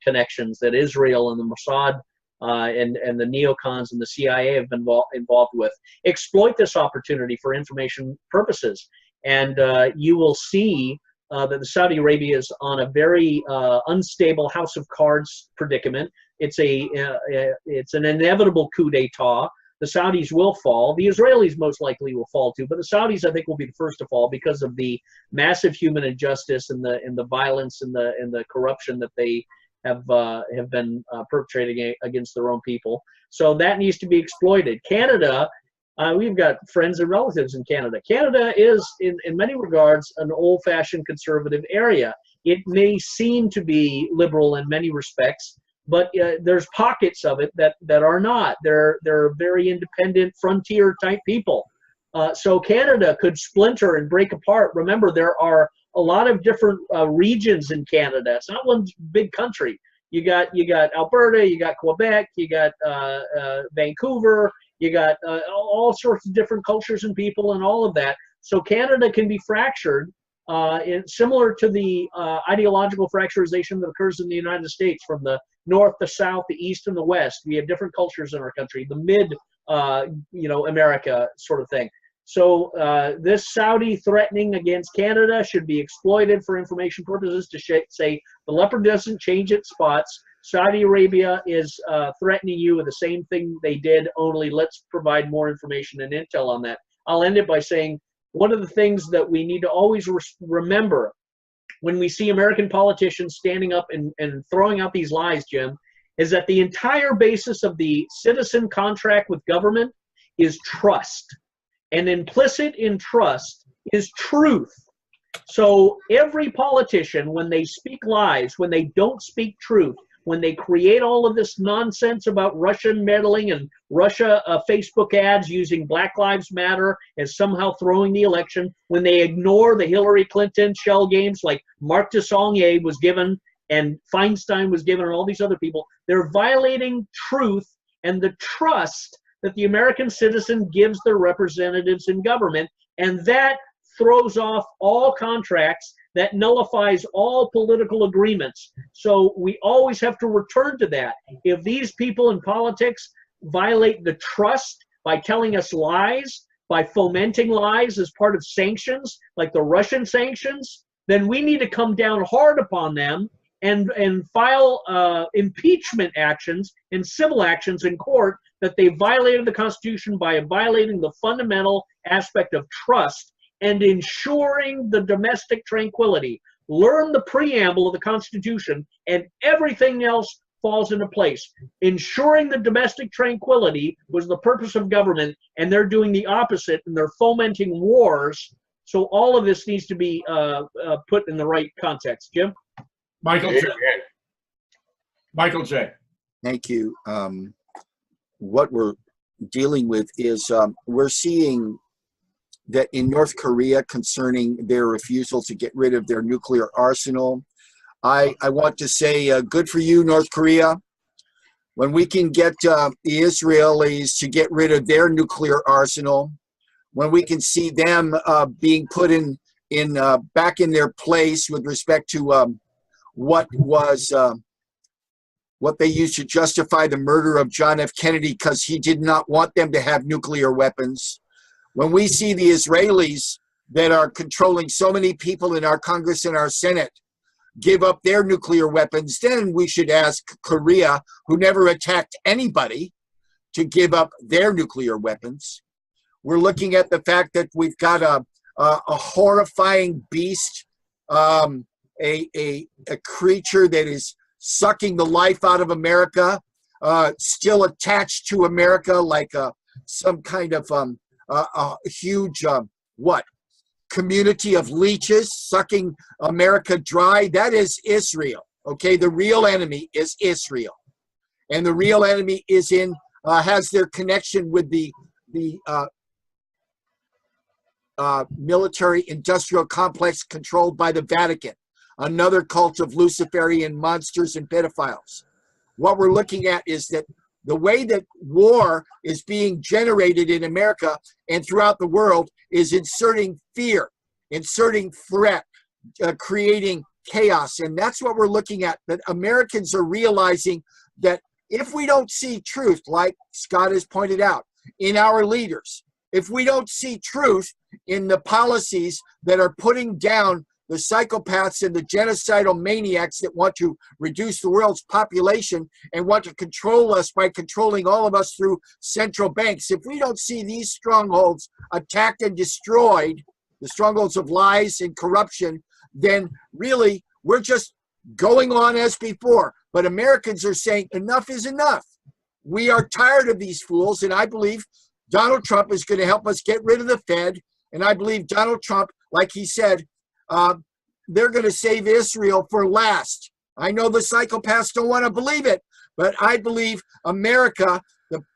connections that Israel and the Mossad and the neocons and the CIA have been involved with. Exploit this opportunity for information purposes, and you will see that the Saudi Arabia is on a very unstable house of cards predicament. It's an inevitable coup d'etat. The Saudis will fall. The Israelis most likely will fall too, but the Saudis I think will be the first to fall because of the massive human injustice and the violence and the corruption that they have been perpetrating against their own people. So that needs to be exploited. Canada, we've got friends and relatives in Canada. Canada is, in many regards, an old-fashioned conservative area. It may seem to be liberal in many respects, but there's pockets of it that are not. They're very independent, frontier-type people. So Canada could splinter and break apart. Remember, there are a lot of different regions in Canada. It's not one big country. You got Alberta, you got Quebec, you got Vancouver, you got all sorts of different cultures and people and all of that. So Canada can be fractured, similar to the ideological fracturization that occurs in the United States from the north, the south, the east, and the west. We have different cultures in our country, the mid, America sort of thing. So this Saudi threatening against Canada should be exploited for information purposes to say the leopard doesn't change its spots. Saudi Arabia is threatening you with the same thing they did, only let's provide more information and intel on that. I'll end it by saying one of the things that we need to always remember when we see American politicians standing up and throwing out these lies, Jim, is that the entire basis of the citizen contract with government is trust. And implicit in trust is truth. So every politician, when they speak lies, when they don't speak truth, when they create all of this nonsense about Russian meddling and Russia Facebook ads using Black Lives Matter as somehow throwing the election, when they ignore the Hillary Clinton shell games like Marc Desaulniers was given and Feinstein was given and all these other people, they're violating truth and the trust that the American citizen gives their representatives in government, and that throws off all contracts, that nullifies all political agreements. So we always have to return to that. If these people in politics violate the trust by telling us lies, by fomenting lies as part of sanctions, like the Russian sanctions, then we need to come down hard upon them and file impeachment actions and civil actions in court that they violated the Constitution by violating the fundamental aspect of trust and ensuring the domestic tranquility. Learn the preamble of the Constitution and everything else falls into place. Ensuring the domestic tranquility was the purpose of government, and they're doing the opposite, and they're fomenting wars. So all of this needs to be put in the right context. Jim? Michael J. Michael J. Thank you. What we're dealing with is we're seeing that in North Korea concerning their refusal to get rid of their nuclear arsenal. I want to say good for you, North Korea. When we can get the Israelis to get rid of their nuclear arsenal, when we can see them being put in back in their place with respect to what they used to justify the murder of John F. Kennedy because he did not want them to have nuclear weapons. When we see the Israelis that are controlling so many people in our Congress and our Senate give up their nuclear weapons, then we should ask Korea, who never attacked anybody, to give up their nuclear weapons. We're looking at the fact that we've got a horrifying beast, a creature that is sucking the life out of America, still attached to America like some kind of a huge community of leeches sucking America dry. That is Israel. Okay, the real enemy is Israel, and the real enemy is has their connection with the military-industrial complex controlled by the Vatican, another cult of Luciferian monsters and pedophiles. What we're looking at is that the way that war is being generated in America and throughout the world is inserting fear, inserting threat, creating chaos. And that's what we're looking at, that Americans are realizing that if we don't see truth, like Scott has pointed out, in our leaders, if we don't see truth in the policies that are putting down the psychopaths and the genocidal maniacs that want to reduce the world's population and want to control us by controlling all of us through central banks. If we don't see these strongholds attacked and destroyed, the strongholds of lies and corruption, then really we're just going on as before. But Americans are saying enough is enough. We are tired of these fools, and I believe Donald Trump is going to help us get rid of the Fed. And I believe Donald Trump, like he said, they're going to save Israel for last. I know the psychopaths don't want to believe it, but I believe America,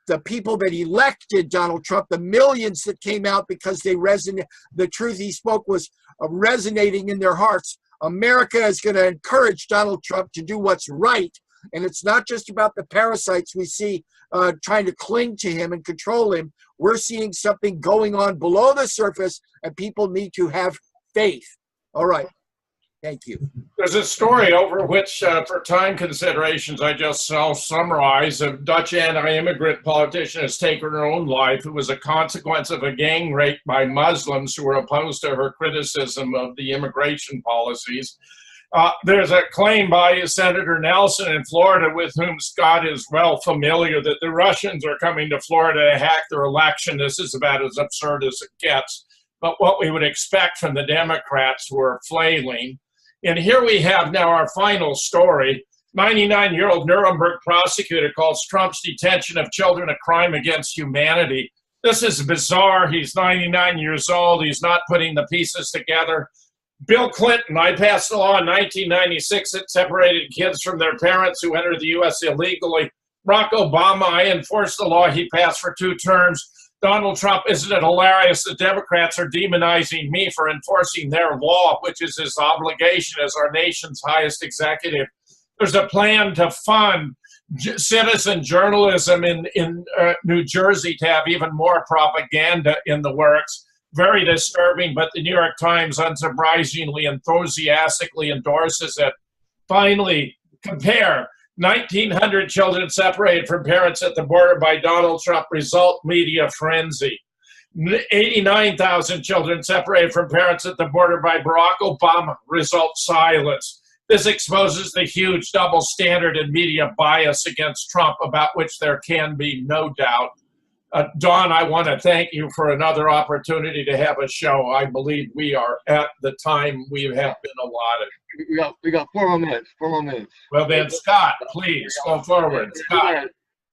the people that elected Donald Trump, the millions that came out because they the truth he spoke was resonating in their hearts. America is going to encourage Donald Trump to do what's right And it's not just about the parasites we see trying to cling to him and control him. We're seeing something going on below the surface, and people need to have faith. All right. Thank you. There's a story over which, for time considerations, I just summarize. A Dutch anti-immigrant politician has taken her own life. It was a consequence of a gang rape by Muslims who were opposed to her criticism of the immigration policies. There's a claim by Senator Nelson in Florida, with whom Scott is well familiar, that the Russians are coming to Florida to hack their election. This is about as absurd as it gets, but what we would expect from the Democrats, who are flailing. And here we have now our final story. 99-year-old Nuremberg prosecutor calls Trump's detention of children a crime against humanity. This is bizarre. He's 99 years old. He's not putting the pieces together. Bill Clinton, I passed a law in 1996 that separated kids from their parents who entered the U.S. illegally. Barack Obama, I enforced the law he passed for 2 terms. Donald Trump, isn't it hilarious that Democrats are demonizing me for enforcing their law, which is his obligation as our nation's highest executive? There's a plan to fund citizen journalism in New Jersey to have even more propaganda in the works. Very disturbing, but the New York Times unsurprisingly enthusiastically endorses it. Finally, compare 1,900 children separated from parents at the border by Donald Trump, result media frenzy. 89,000 children separated from parents at the border by Barack Obama, result silence. This exposes the huge double standard and media bias against Trump, about which there can be no doubt. Don, I want to thank you for another opportunity to have a show. I believe we are at the time we have been allotted. We got 4 more minutes. 4 more minutes. Well then, Scott, please go forward. Scott.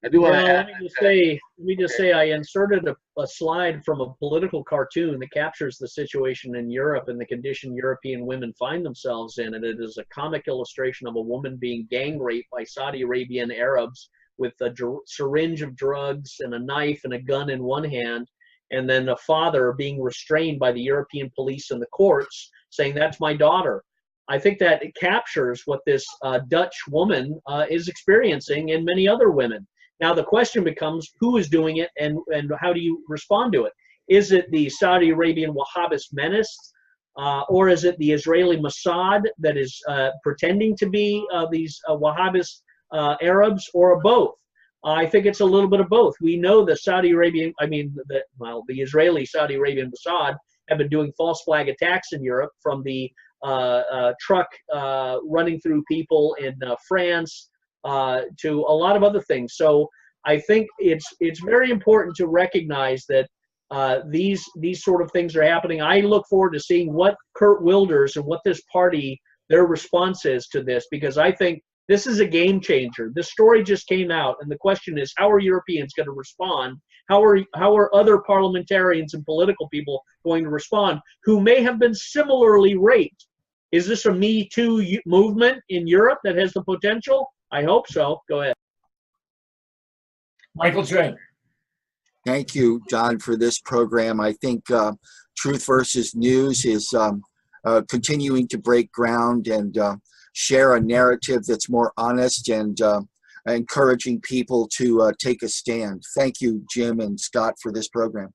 I do want to. Let me just say, I inserted a slide from a political cartoon that captures the situation in Europe and the condition European women find themselves in, and it is a comic illustration of a woman being gang raped by Saudi Arabian Arabs with a syringe of drugs and a knife and a gun in one hand, and then a father being restrained by the European police and the courts, saying, "That's my daughter." I think that it captures what this Dutch woman is experiencing, and many other women. Now the question becomes, who is doing it, and how do you respond to it? Is it the Saudi Arabian Wahhabist menace, or is it the Israeli Mossad that is pretending to be these Wahhabist Arabs, or both? I think it's a little bit of both. We know the the Israeli Saudi Arabian Mossad have been doing false flag attacks in Europe, from the truck running through people in France to a lot of other things. So I think it's very important to recognize that these sort of things are happening. I look forward to seeing what Kurt Wilders and what this party, their response is to this, because I think this is a game changer. This story just came out, and the question is, how are Europeans going to respond? How are other parliamentarians and political people going to respond who may have been similarly raped? Is this a Me Too movement in Europe that has the potential? I hope so. Go ahead. Michael J. Thank you, Don, for this program. I think Truth versus News is continuing to break ground and share a narrative that's more honest and encouraging people to take a stand. Thank you, Jim and Scott, for this program.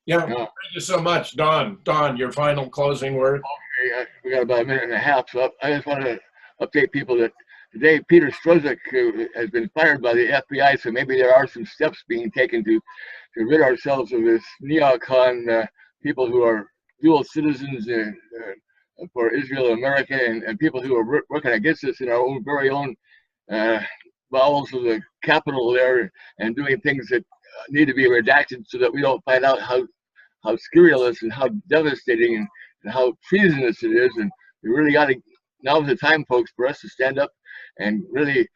Yeah, thank you so much, Don. Don, your final closing word. Okay, we got about a minute and a half, so I just want to update people that today Peter Strzok has been fired by the FBI, so maybe there are some steps being taken to rid ourselves of this neocon people who are dual citizens for Israel and America, and people who are working against us in our own very own bowels of the Capitol there, and doing things that need to be redacted so that we don't find out how scurrilous and how devastating and how treasonous it is. And we really got to, now's the time, folks, for us to stand up and really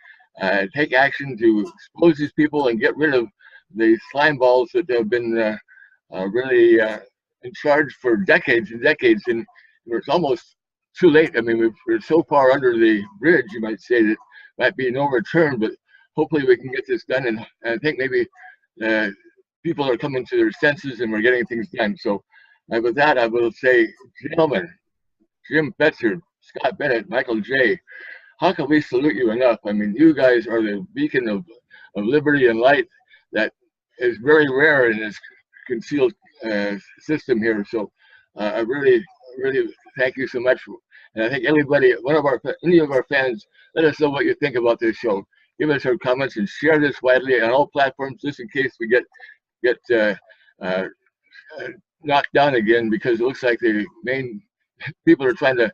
take action to expose these people and get rid of the slime balls that have been really in charge for decades and decades. And it's almost too late. I mean, we're so far under the bridge, you might say, that might be no return, but hopefully we can get this done. And I think maybe people are coming to their senses and we're getting things done. So with that, I will say, gentlemen, Jim Fetzer, Scott Bennett, Michael J., how can we salute you enough? I mean, you guys are the beacon of liberty and light that is very rare in this concealed system here. So I really, really thank you so much. And I think everybody, any of our fans, let us know what you think about this show. Give us your comments and share this widely on all platforms, just in case we get knocked down again, because it looks like the main people are trying to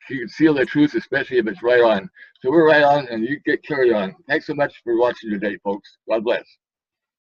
conceal the truth, especially if it's right on. So we're right on, and you get carry on. Thanks so much for watching today, folks. God bless.